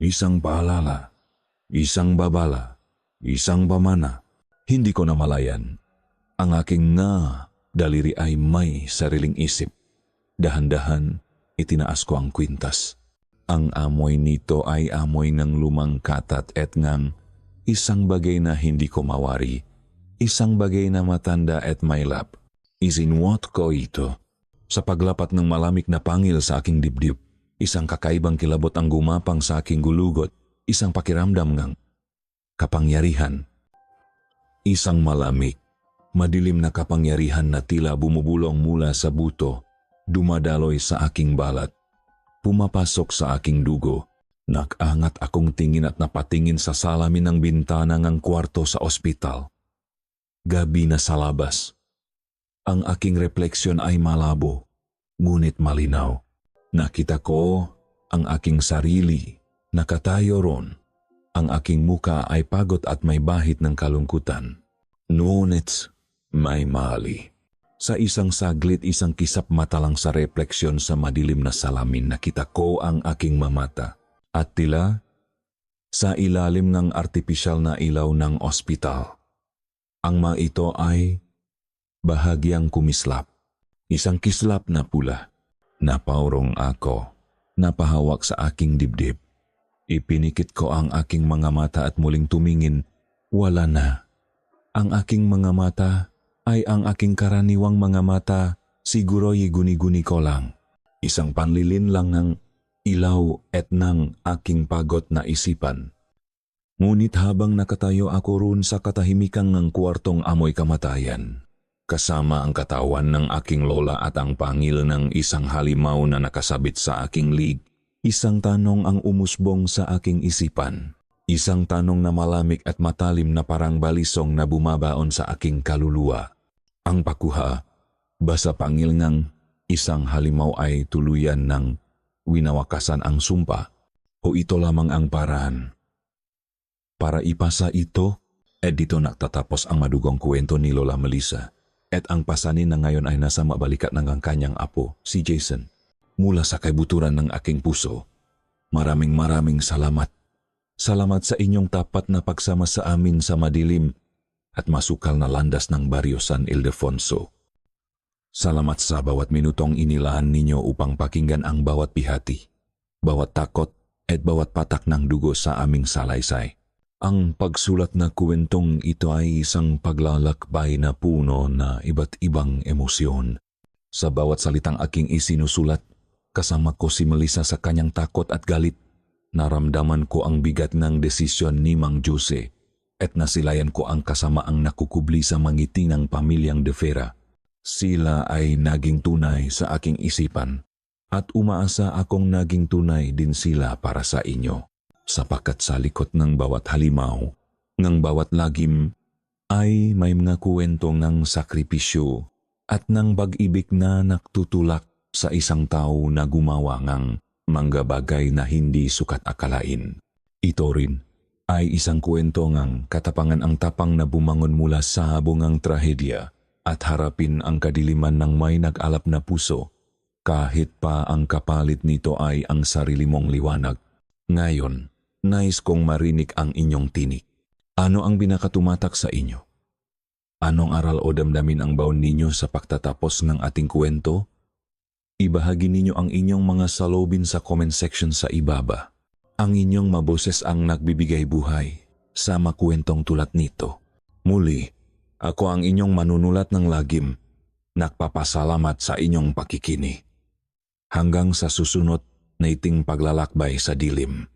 Isang paalala. Isang babala. Isang pamana. Hindi ko namalayan. Ang aking daliri ay may sariling isip. Dahan-dahan, itinaas ko ang kwintas. Ang amoy nito ay amoy ng lumang katat at ngang isang bagay na hindi ko mawari. Isang bagay na matanda at maylap. Isinwat ko ito. Sa paglapat ng malamig na pangil sa aking dibdib, isang kakaibang kilabot ang gumapang sa aking gulugot. Isang pakiramdam ng kapangyarihan. Isang malamig. Madilim na kapangyarihan na tila bumubulong mula sa buto, dumadaloy sa aking balat, pumapasok sa aking dugo. Nag-angat akong tingin at napatingin sa salamin ng bintana ng kwarto sa ospital. Gabi na sa labas. Ang aking refleksyon ay malabo, ngunit malinaw. Nakita ko ang aking sarili, nakatayo ron. Ang aking muka ay pagod at may bahid ng kalungkutan. Ngunit may mali. Sa isang saglit, isang kisap mata lang sa refleksyon sa madilim na salamin, nakita ko ang aking mamata. At tila, sa ilalim ng artipisyal na ilaw ng ospital, ang mga ito ay bahagyang kumislap. Isang kislap na pula. Napaurong ako, napahawak sa aking dibdib. Ipinikit ko ang aking mga mata at muling tumingin. Wala na. Ang aking mga mata ay ang aking karaniwang mga mata, siguro'y guni-guni ko lang. Isang panlilin lang ng ilaw at ng aking pagod na isipan. Ngunit habang nakatayo ako roon sa katahimikan ng kwartong amoy kamatayan, kasama ang katawan ng aking lola at ang pangil ng isang halimaw na nakasabit sa aking lig, isang tanong ang umusbong sa aking isipan. Isang tanong na malamig at matalim na parang balisong na bumabaon sa aking kaluluwa. Ang pakuha, basa pangil ng isang halimaw ay tuluyan ng winawakasan ang sumpa o ito lamang ang paraan. Para ipasa ito, dito nagtatapos ang madugong kwento ni Lola Melissa at ang pasanin na ngayon ay nasa mabalikat ng kanyang apo, si Jason. Mula sa kaibuturan ng aking puso, maraming salamat. Salamat sa inyong tapat na pagsama sa amin sa madilim at masukal na landas ng Baryo San Ildefonso. Salamat sa bawat minutong inilaan ninyo upang pakinggan ang bawat bihati, bawat takot at bawat patak ng dugo sa aming salaysay. Ang pagsulat na kwentong ito ay isang paglalakbay na puno na iba't ibang emosyon. Sa bawat salitang aking isinusulat, kasama ko si Melissa sa kanyang takot at galit. Naramdaman ko ang bigat ng desisyon ni Mang Jose at nasilayan ko ang kasamaang nakukubli sa mangiting ng pamilyang De Vera. Sila ay naging tunay sa aking isipan at umaasa akong naging tunay din sila para sa inyo. Sapagkat sa likod ng bawat halimaw, ng bawat lagim, ay may mga kwento ng sakripisyo at ng pag-ibig na nagtutulak sa isang tao na gumawa ng mga bagay na hindi sukat akalain. Ito rin ay isang kwento ng katapangan ang tapang na bumangon mula sa habungang trahedya at harapin ang kadiliman ng may nag-alap na puso kahit pa ang kapalit nito ay ang sarili mong liwanag. Ngayon, nais kong marinig ang inyong tinig. Ano ang binakatumatak sa inyo? Anong aral o damdamin ang baon ninyo sa pagtatapos ng ating kwento? Ibahagi ninyo ang inyong mga salobin sa comment section sa ibaba. Ang inyong maboses ang nagbibigay buhay sa makwentong tulad nito. Muli, ako ang inyong manunulat ng lagim. Nagpapasalamat sa inyong pakikini. Hanggang sa susunod na iting paglalakbay sa dilim.